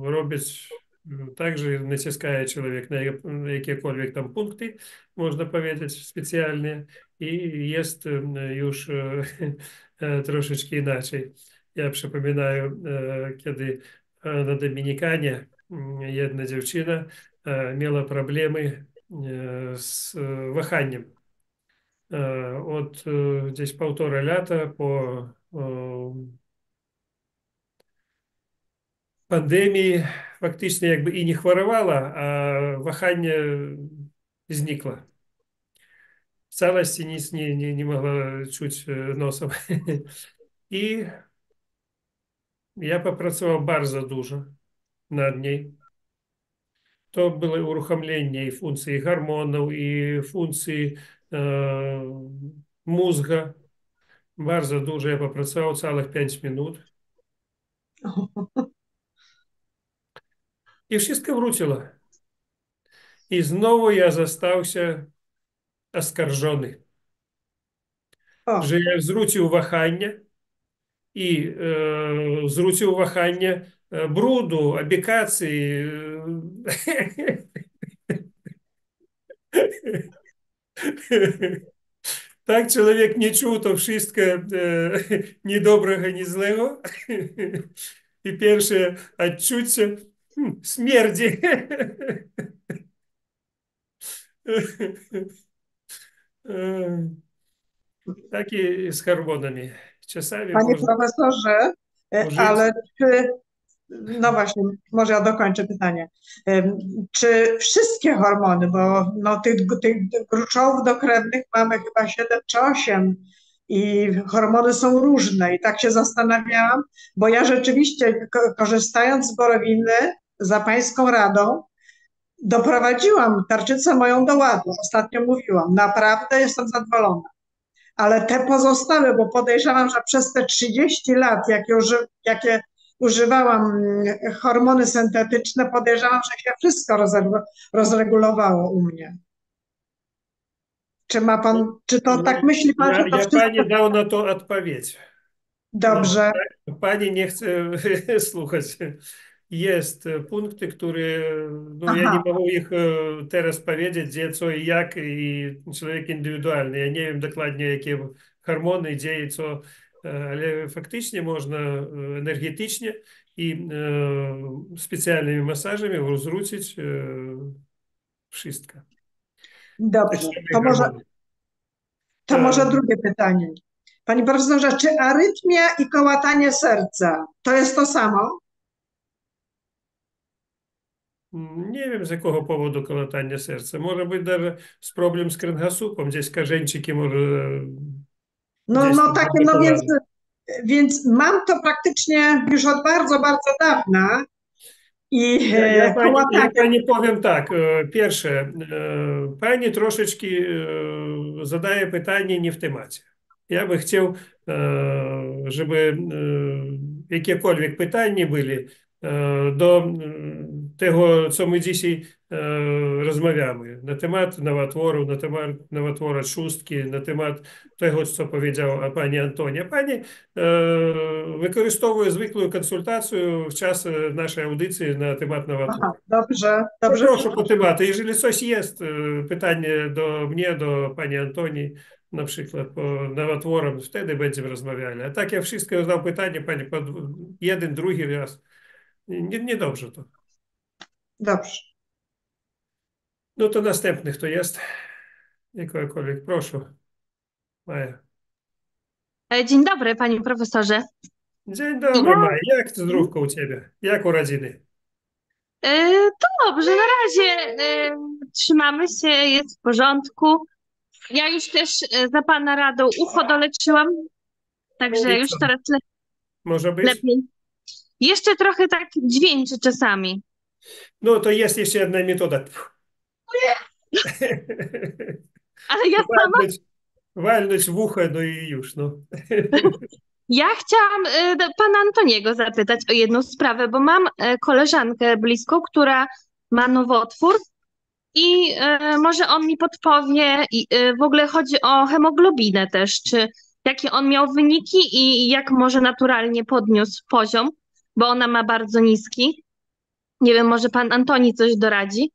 S1: robić также naciskaje człowiek na jakiekolwiek tam punkty, można powiedzieć, specjalnie i jest już troszeczkę inaczej. Ja przypominаю, kiedy na Dominikanie jedna dziewczyna miała problemy z wahaniem. Od gdzieś 1,5 lata po pandemii faktycznie jakby i nie chorowała, a wahanie znikło. W całości nic nie mogła czuć nosem. I ja popracował bardzo dużo nad niej. To było uruchomienie i funkcji hormonów, i funkcji mózgu. Bardzo dużo ja popracował, całych 5 minut. I wszystko wróciło. I znowu ja został się oskarżony,
S3: O,
S1: że ja zwrócił wahanie i zwrócił wahanie brudu, abikacji. Tak człowiek nie czuł to wszystko niedobrego, nie złego. I pierwsze odczucie śmierdzi. Tak i z hormonami. Czasami
S3: Panie
S1: można
S3: profesorze,
S1: użyć.
S3: ale czy, no właśnie, może ja dokończę pytanie. Czy wszystkie hormony, bo no, tych gruczołów dokrewnych mamy chyba 7 czy 8 i hormony są różne i tak się zastanawiałam, bo ja rzeczywiście korzystając z borowiny za Pańską radą, doprowadziłam tarczycę moją do ładu. Ostatnio mówiłam, naprawdę jestem zadowolona. Ale te pozostałe, bo podejrzewam, że przez te 30 lat, jakie używałam hormony syntetyczne, podejrzewam, że się wszystko rozregulowało u mnie. Czy ma Pan, czy to tak myśli Pan, że to
S1: Ja
S3: wszystko
S1: pani dał na to odpowiedź. No,
S3: dobrze?
S1: pani nie chce słuchać. jest punkty, które, no ja nie
S3: Aha,
S1: mogę ich teraz powiedzieć, gdzie, co i jak, i człowiek indywidualny. Ja nie wiem dokładnie, jakie hormony, gdzie i co, ale faktycznie można energetycznie i specjalnymi masażami rozrzucić wszystko. Te
S3: dobrze.
S1: same
S3: To może,
S1: hormony.
S3: to może drugie pytanie. Panie profesorze, czy arytmia i kołatanie serca to jest to samo?
S1: Nie wiem, z jakiego powodu kołatanie serca. Może być даже z problem z kręgosłupem, gdzieś korzęczyki może
S3: No,
S1: gdzieś
S3: no
S1: tam
S3: takie, no
S1: zablokowane.
S3: więc mam to praktycznie już od bardzo, bardzo dawna i
S1: Ja
S3: kołatanie.
S1: pani powiem tak. Pierwsze, pani troszeczkę zadaje pytanie nie w temacie. Ja by chciał, żeby jakiekolwiek pytania byli do tego, co my dzisiaj rozmawiamy. Na temat nowotworu, na temat nowotwora trzustki, na temat tego, co powiedziała pani Antonia. Pani використовує звиклу консультацію в час нашої аудиції на темат
S3: Aha,
S1: новотвору.
S3: dobrze, dobrze,
S1: Прошу по
S3: przepraszam.
S1: темату. Jeżeli coś jest, pytanie do mnie, do pani Antonii, na przykład po nowotworom, wtedy będziemy rozmawiali. A tak ja wszystko zadał pytanie pani pod jeden, drugi raz. Niedobrze to.
S3: Dobrze.
S1: No to następny kto jest? Jakkolwiek, proszę. Maja.
S4: Dzień dobry, panie profesorze.
S1: Dzień dobry,
S4: Ja,
S1: Maja. Jak zdrówko u ciebie? Jak urodziny?
S4: to dobrze, na razie trzymamy się, jest w porządku. Ja już też za pana radą ucho doleczyłam, także
S1: I
S4: już
S1: co?
S4: coraz
S1: Może być?
S4: lepiej. Jeszcze trochę tak dźwięczy czasami,
S1: No to jest jeszcze jedna metoda.
S4: ale ja sama,
S1: Walnąć, walnąć w ucho, no i już, no.
S4: ja chciałam pana Antoniego zapytać o jedną sprawę, bo mam koleżankę bliską, która ma nowotwór. I może on mi podpowie, i w ogóle chodzi o hemoglobinę też, czy jakie on miał wyniki i jak może naturalnie podniósł poziom, bo ona ma bardzo niski. Nie wiem, może pan Antoni coś doradzi,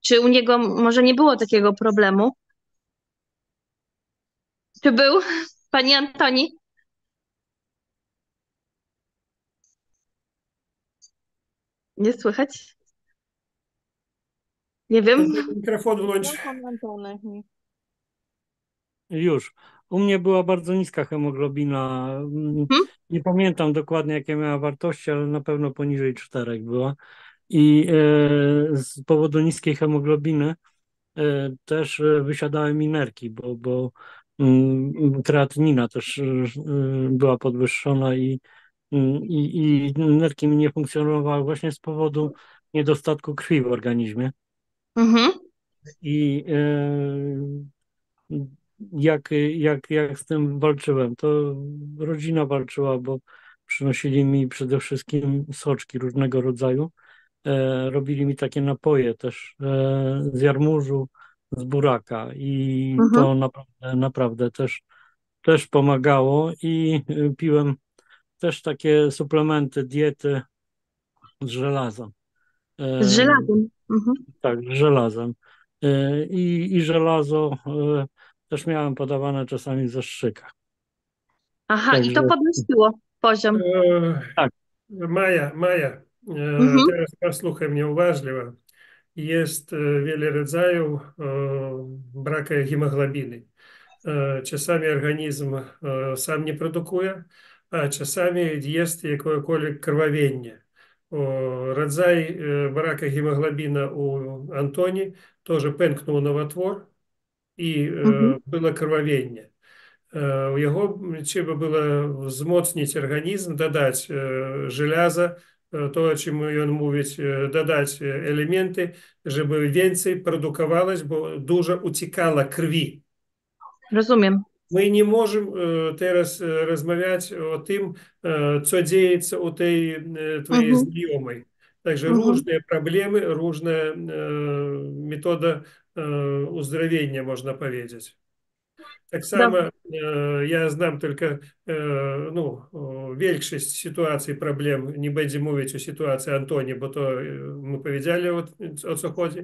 S4: czy u niego może nie było takiego problemu? Czy był, pani Antoni? Nie słychać? Nie wiem.
S1: Mikrofon włącz.
S4: No, pan Antony.
S2: Już. U mnie była bardzo niska hemoglobina.
S4: Mhm,
S2: Nie pamiętam dokładnie, jakie miała wartości, ale na pewno poniżej 4 była. I z powodu niskiej hemoglobiny też wysiadałem mi nerki, bo kreatynina też była podwyższona i nerki mi nie funkcjonowały właśnie z powodu niedostatku krwi w organizmie.
S4: mhm,
S2: I jak z tym walczyłem, to rodzina walczyła, bo przynosili mi przede wszystkim soczki różnego rodzaju. Robili mi takie napoje też z jarmużu, z buraka i
S4: mhm.
S2: to naprawdę też pomagało i piłem też takie suplementy, diety z żelazem.
S4: Z
S2: E,
S4: żelazem. Mhm.
S2: tak, z żelazem. I żelazo też miałem podawane czasami ze szczyka.
S4: Aha, i
S2: Także
S4: to podnosiło poziom.
S2: tak,
S1: Maja,
S4: Mhm,
S1: teraz posłuchaj mnie uważnie. Jest wiele rodzajów braku hemoglobiny. Czasami organizm sam nie produkuje, a czasami jest jakiekolwiek krwawienie. Rodzaj braku hemoglobiny u Antoni тоже pęknął nowotwór i
S4: mhm.
S1: było krwawienie. У яго trzeba było wzmocnić organizm, dodać żelaza, to o czym on mówić, dodać elementy, żeby więcej produkować, bo dużo uciekało krwi.
S4: Rozumiem.
S1: My nie możemy teraz rozmawiać o tym, co dzieje się u tej twojej
S4: Mhm,
S1: znajomej. Także
S4: mhm.
S1: różne problemy, różne metody uzdrowienia, można powiedzieć. Так само
S4: Dobrze.
S1: я знам tylko ну, większość sytuacji, problem, nie będzie mówić o sytuacji Antoni, bo to my powiedzieli o co chodzi,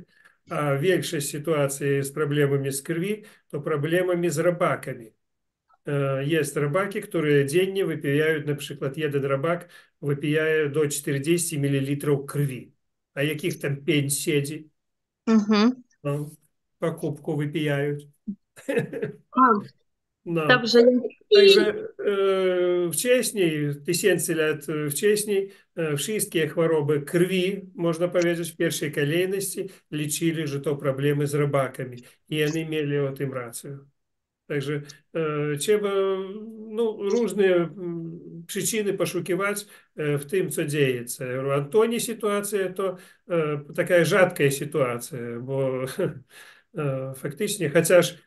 S1: a większość sytuacji z problemami z krwi, to problemami z robakami. Есть рабаки, которые dziennie wypijają, na przykład jeden rabak wypija do 40 ml krwi. A jakich tam 5 siedzi?
S4: Mhm.
S1: No, po kubku wypijają.
S4: O,
S1: No.
S4: dobrze.
S1: Także wcześniej, tysięcy lat wcześniej, wszystkie choroby krwi, można powiedzieć, w pierwszej kolejności liczyli, że to problemy z robakami. I oni mieli o tym rację. Także trzeba no, różne przyczyny poszukiwać w tym, co dzieje się. U Antoni sytuacja to taka rzadka sytuacja, bo faktycznie, chociaż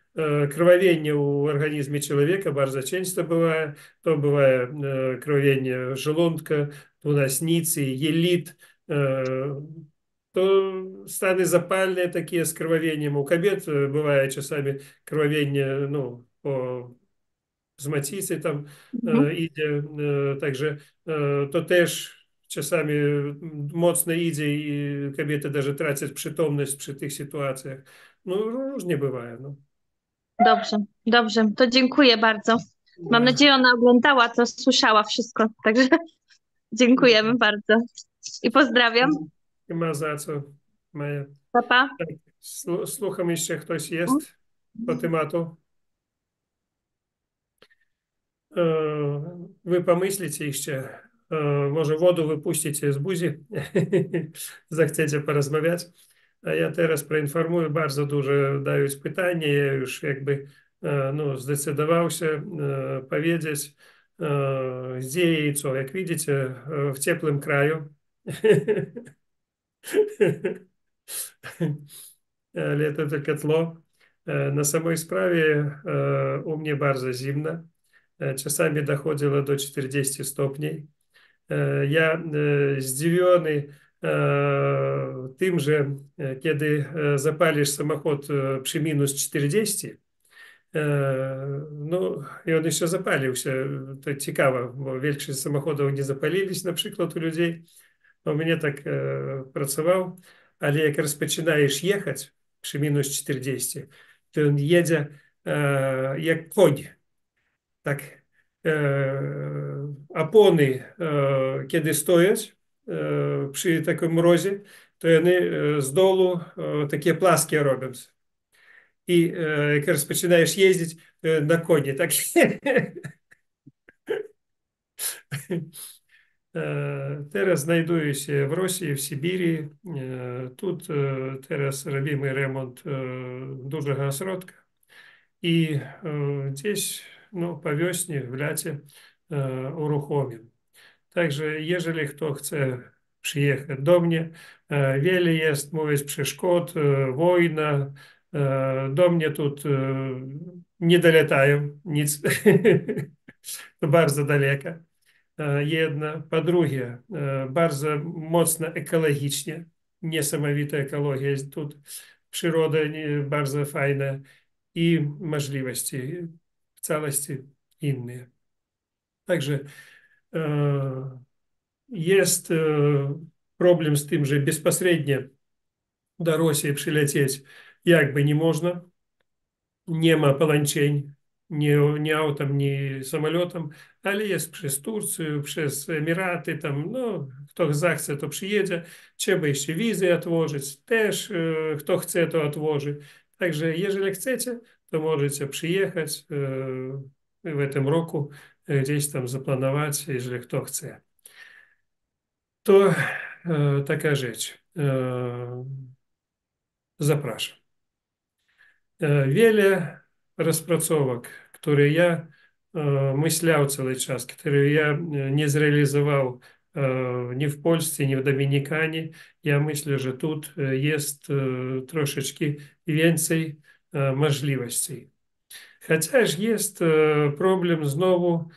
S1: krwawienie u organizmu człowieka bardzo często bywa, to bywa krwawienie żołądka, dwunastnicy, jelit, to stany zapalne takie z krwawieniem. U kobiet bywає czasami krwawienie, no, po z macicy tam
S4: Mhm.
S1: idzie, także to też czasami mocno idzie i kobiety даже tracą przytomność przy tych sytuacjach. No różnie bywaje, no.
S4: Dobrze, dobrze. To dziękuję bardzo. Mam
S1: Да.
S4: nadzieję, ona oglądała to, słyszała wszystko. Także dziękujemy bardzo. I pozdrawiam.
S1: Nie ma za co, Maja.
S4: Pa, pa.
S1: Tak, słucham jeszcze ktoś jest po tematu. Wy pomyślicie jeszcze, może wodę wypuścicie z buzi, zechcecie porozmawiać. A ja teraz poinformuję, bardzo dużo dają pytania, ja już jakby no, zdecydował się powiedzieć, gdzie i co. Jak widzicie, w ciepłym kraju. Лето только тло. На самой справе у mnie bardzo zimno. Czasami dochodziło do 40 stopni. Ja zdziwiony tym, że kiedy zapalisz samochód przy minus 40, no i on jeszcze zapalił się, to ciekawe, bo większość samochodów nie zapaliliś na przykład u ludzi. У mnie tak pracował, ale jak rozpoczynajesz jechać przy minus 40, to on jedzie jak koń. Tak, opony, kiedy stoisz przy takim mrozie, to one z dołu takie płaskie robią. I jak rozpoczynajesz jeździć na konie, tak. Teraz znajduję się w Rosji, w Syberii. Тут teraz robimy remont dużego ośrodka. I gdzieś no, po wiośnie, w lecie uruchomim. Także jeżeli kto chce przyjechać do mnie, wiele jest, mówić, przeszkód, wojna, do mnie тут nie doletają nic, to bardzo daleko. Jedna, po drugie, bardzo mocno ekologicznie, niesamowita ekologia jest tu, przyroda bardzo fajna i możliwości w całości inne. Także jest problem z tym, że bezpośrednio do Rosji przylecieć jakby nie można. Nie ma połączeń, ni autem, ni samolotem, ale jest przez Turcję, przez Emiraty, tam, no, kto zechce, to przyjedzie. Trzeba jeszcze wizy odłożyć, też kto chce, to odłoży. Także jeżeli chcecie, to możecie przyjechać w tym roku, gdzieś tam zaplanować, jeżeli kto chce. To taka rzecz. Zapraszam. Wiele rozpracowek, które ja myślał cały czas, które ja nie zrealizował ni w Polsce, ni w Dominikanie. Ja myślę, że tu jest troszeczkę więcej możliwości. Chociaż jest problem znowu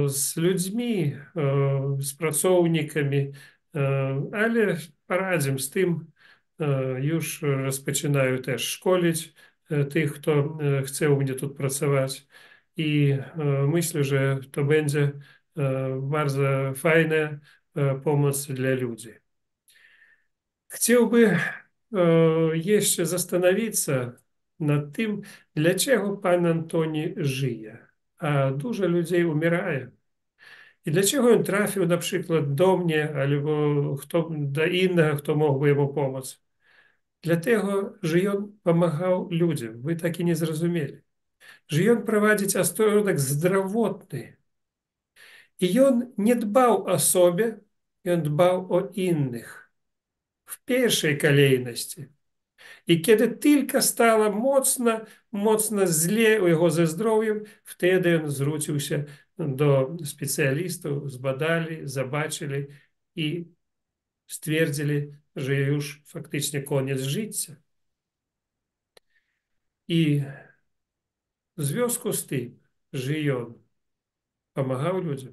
S1: z ludźmi, z pracownikami, ale poradzimy z tym. Już rozpoczynają też szkolić tych, kto chce u mnie тут pracować. I myślę, że to będzie bardzo fajna pomoc dla ludzi. Chciałbym jeszcze zastanowić nad tym, dlaczego pan Antoni żyje, a dużo ludzi umierają. I dlaczego on trafił na przykład do mnie albo do innego, kto mógłby mu pomóc? Dlatego, że on pomagał ludziom. Wy tak i nie zrozumieli. Że on prowadzić ośrodek zdrowotny. I on nie dbał o sobie, i on dbał o innych. W pierwszej kolejności. I kiedy tylko stało mocno źle u jego ze zdrowiem, wtedy on zwrócił się do specjalistów, zbadali, zobaczyli i stwierdzili, że już faktycznie koniec życia. I w związku z tym, że on pomagał ludziom,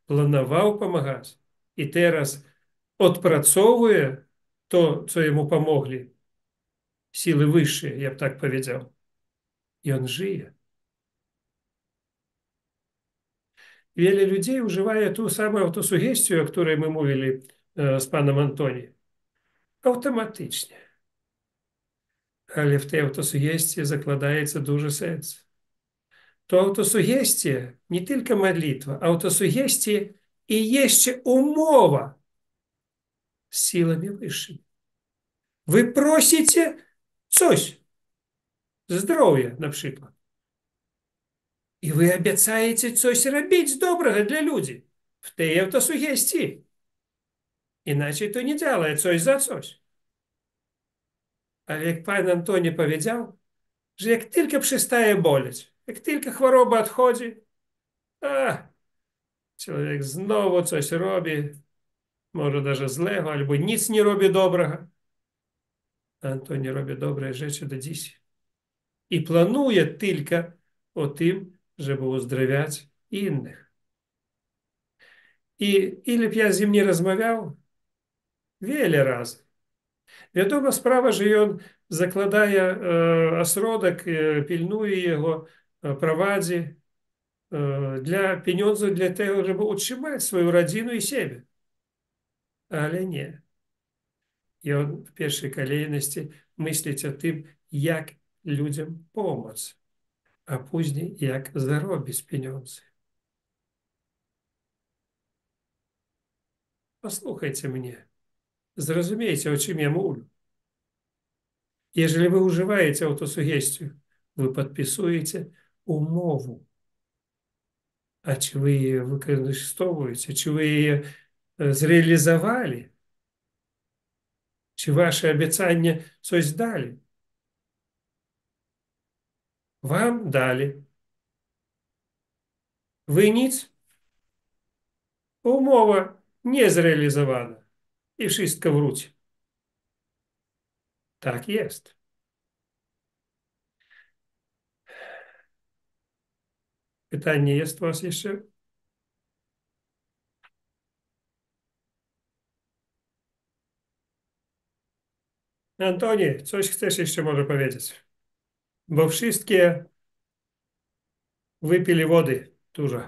S1: planował pomagać i teraz odpracowuje to, co jemu pomogli, siły wyższe, ja bym tak powiedział, i on żyje. Wiele ludzi używa tу самую autosugestię, o której my mówili z panem Antoni, automatycznie. Ale w tej autosugestii zakładaється дуже sens. To autosugestia nie tylko modlitwa, autosugestia i jeszcze umowa z siłami wyższymi. Wy prosicie coś, zdrowia na przykład, i wy obiecajecie coś robić dobrego dla ludzi w tej autosugestii. Inaczej to nie działa coś za coś. Ale jak pan Antoni powiedział, że jak tylko przestaje boleć, jak tylko choroba odchodzi, człowiek znowu coś robi, może даже złego, albo nic nie robi dobrego. Antoni robi dobre rzeczy do dziś. I planuje tylko o tym, żeby uzdrawiać innych. I ile ja z nim nie rozmawiał? Wiele razy. Wiadoma sprawa, że on zakładaje ośrodek, pilnuje jego, prowadzi dla pieniędzy, dla tego, żeby utrzymać swoją rodzinę i siebie. Ale nie. I on w pierwszej kolejności myśleć o tym, jak ludziom pomóc, a później jak zarobić pieniądze. Posłuchajcie mnie. Zrozumiejcie, o czym ja mówię. Jeżeli wy używacie autosugestii, wy podpisujecie umowę. A czy wy її використовуєте, чи ви її зреалізували, чи ваше обіцяння щось дали? Вам дали. Ви ніц? Умова не зреалізована. І wszystko wróci. Tak jest. Pytanie jest u was jeszcze? Antoni, coś chcesz jeszcze może powiedzieć? Bo wszystkie wypili wody dużo.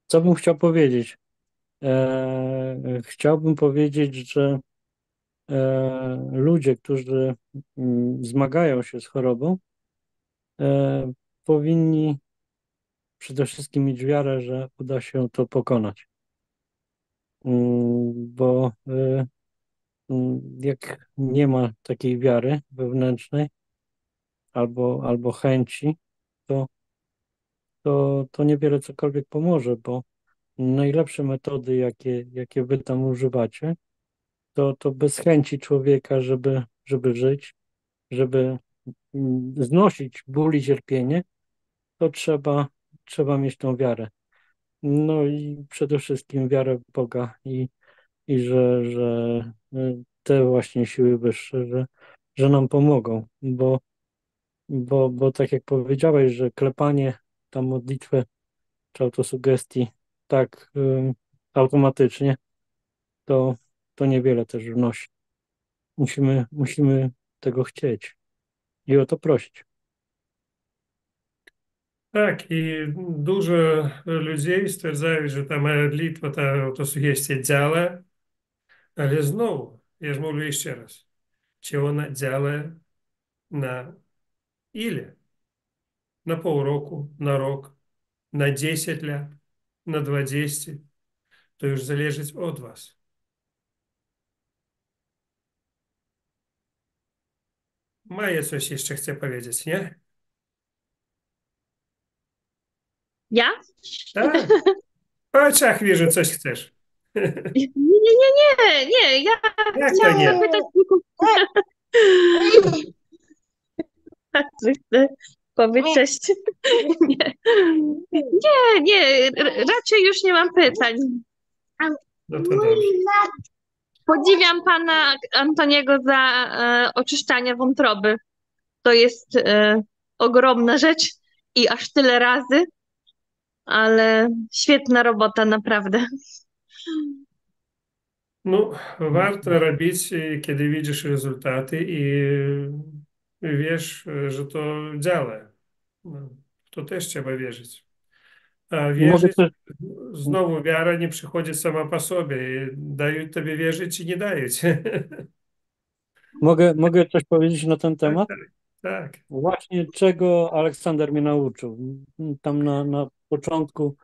S2: Co bym chciał powiedzieć? Chciałbym powiedzieć, że ludzie, którzy zmagają się z chorobą, powinni przede wszystkim mieć wiarę, że uda się to pokonać. Bo jak nie ma takiej wiary wewnętrznej albo chęci, to niewiele cokolwiek pomoże, bo najlepsze metody, jakie wy tam używacie, to bez chęci człowieka, żeby żyć, żeby znosić ból i cierpienie, to trzeba mieć tą wiarę. No i przede wszystkim wiarę w Boga i że te właśnie siły wyższe, że nam pomogą, bo tak jak powiedziałeś, że klepanie tam modlitwę czy autosugestii tak automatycznie, to niewiele też wnosi. musimy tego chcieć i o to prosić.
S1: Tak, i dużo людей stwierdzają, że ta modlitwa, ta autosugestia działa, ale znowu, ja ж mówię jeszcze raz, czy ona działa na ile? Na pół roku, na rok, na 10 lat, na 20, to już zależy od was. Maja coś jeszcze chce powiedzieć, nie?
S4: Ja?
S1: Tak, po oczach widzę, coś chcesz.
S4: Nie, ja
S1: Jak to
S4: chciałam
S1: nie?
S4: zapytać tylko, że chcę powiedzieć cześć. Nie, raczej już nie mam pytań.
S1: No to dobrze.
S4: Podziwiam pana Antoniego za oczyszczanie wątroby. To jest ogromna rzecz i aż tyle razy, ale świetna robota, naprawdę.
S1: No, warto robić, kiedy widzisz rezultaty i wiesz, że to działa. No, to też trzeba wierzyć. A
S2: Mogę
S1: wierzyć,
S2: też,
S1: znowu wiara nie przychodzi sama po sobie. Dają tobie wierzyć czy nie dają.
S2: mogę coś powiedzieć na ten
S1: Tak,
S2: temat?
S1: tak, tak.
S2: Właśnie czego Aleksander mnie nauczył. Tam na początku,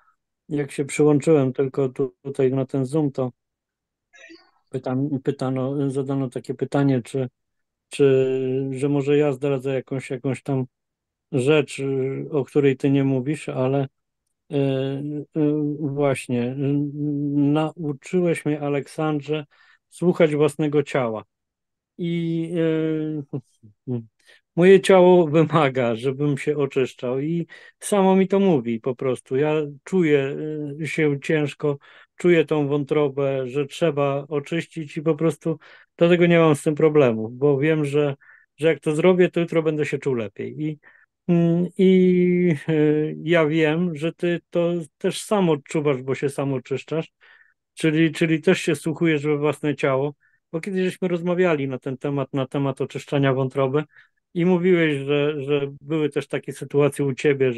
S2: jak się przyłączyłem tylko tutaj na ten Zoom, to zadano takie pytanie, że może ja zdradzę jakąś tam rzecz, o której ty nie mówisz, ale właśnie nauczyłeś mnie, Aleksandrze, słuchać własnego ciała. I moje ciało wymaga, żebym się oczyszczał i samo mi to mówi po prostu. Ja czuję się ciężko, czuję tą wątrobę, że trzeba oczyścić i po prostu dlatego nie mam z tym problemu, bo wiem, że jak to zrobię, to jutro będę się czuł lepiej. Ja wiem, że ty to też sam odczuwasz, bo się sam oczyszczasz, czyli też się słuchujesz we własne ciało, bo kiedyś żeśmy rozmawiali na temat oczyszczania wątroby i mówiłeś, że były też takie sytuacje u ciebie,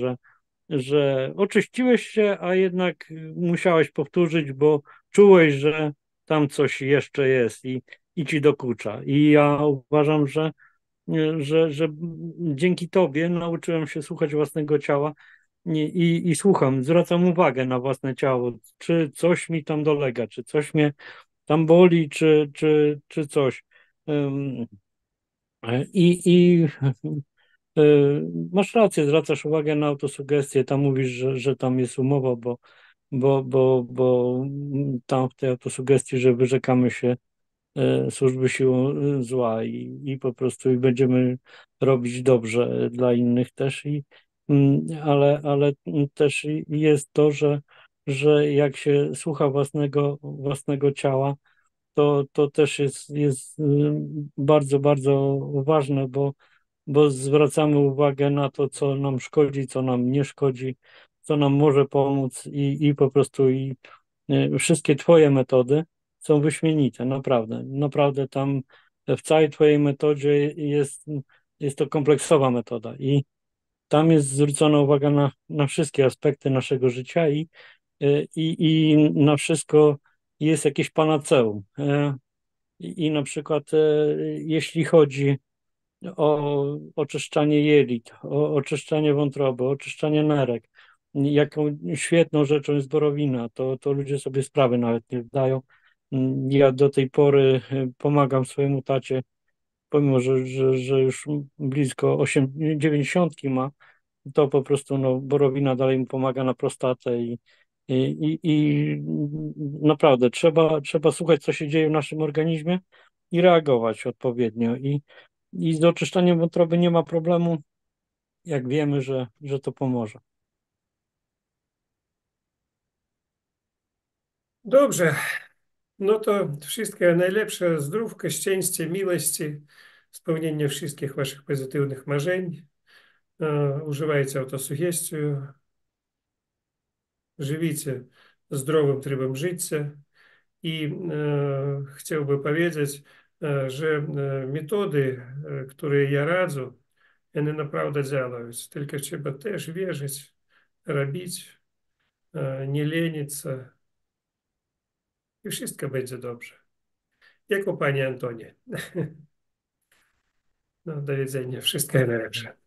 S2: że oczyściłeś się, a jednak musiałeś powtórzyć, bo czułeś, że tam coś jeszcze jest i ci dokucza. I ja uważam, że dzięki tobie nauczyłem się słuchać własnego ciała i słucham, zwracam uwagę na własne ciało, czy coś mi tam dolega, czy coś mnie tam boli, czy coś. Ym, I masz rację, zwracasz uwagę na autosugestię, tam mówisz, że tam jest umowa, bo tam w tej autosugestii, że wyrzekamy się służby sił zła i po prostu i będziemy robić dobrze dla innych też ale też jest to, że jak się słucha własnego ciała, to też jest bardzo, bardzo ważne, bo zwracamy uwagę na to, co nam szkodzi, co nam nie szkodzi, co nam może pomóc i po prostu wszystkie Twoje metody są wyśmienite, naprawdę. Naprawdę tam w całej Twojej metodzie jest to kompleksowa metoda i tam jest zwrócona uwaga na wszystkie aspekty naszego życia i na wszystko jest jakieś panaceum. I na przykład jeśli chodzi o oczyszczanie jelit, o oczyszczanie wątroby, o oczyszczanie nerek. Jaką świetną rzeczą jest borowina, to ludzie sobie sprawy nawet nie zdają. Ja do tej pory pomagam swojemu tacie, pomimo, że już blisko 90 ma, to po prostu no, borowina dalej mu pomaga na prostatę i naprawdę trzeba słuchać, co się dzieje w naszym organizmie i reagować odpowiednio. I z oczyszczaniem wątroby nie ma problemu, jak wiemy, że to pomoże.
S1: Dobrze. No to wszystkiego najlepsze, zdrówka, szczęścia, miłości, spełnienia wszystkich waszych pozytywnych marzeń. Używajcie autosugestii, живите zdrowym trybem życia. I chciałbym powiedzieć, że metody, które ja radzę, one naprawdę działają. Tylko trzeba też wierzyć, robić, nie lenić i wszystko będzie dobrze. Jak u pani Antonie. No, do widzenia. Wszystkiego najlepszego.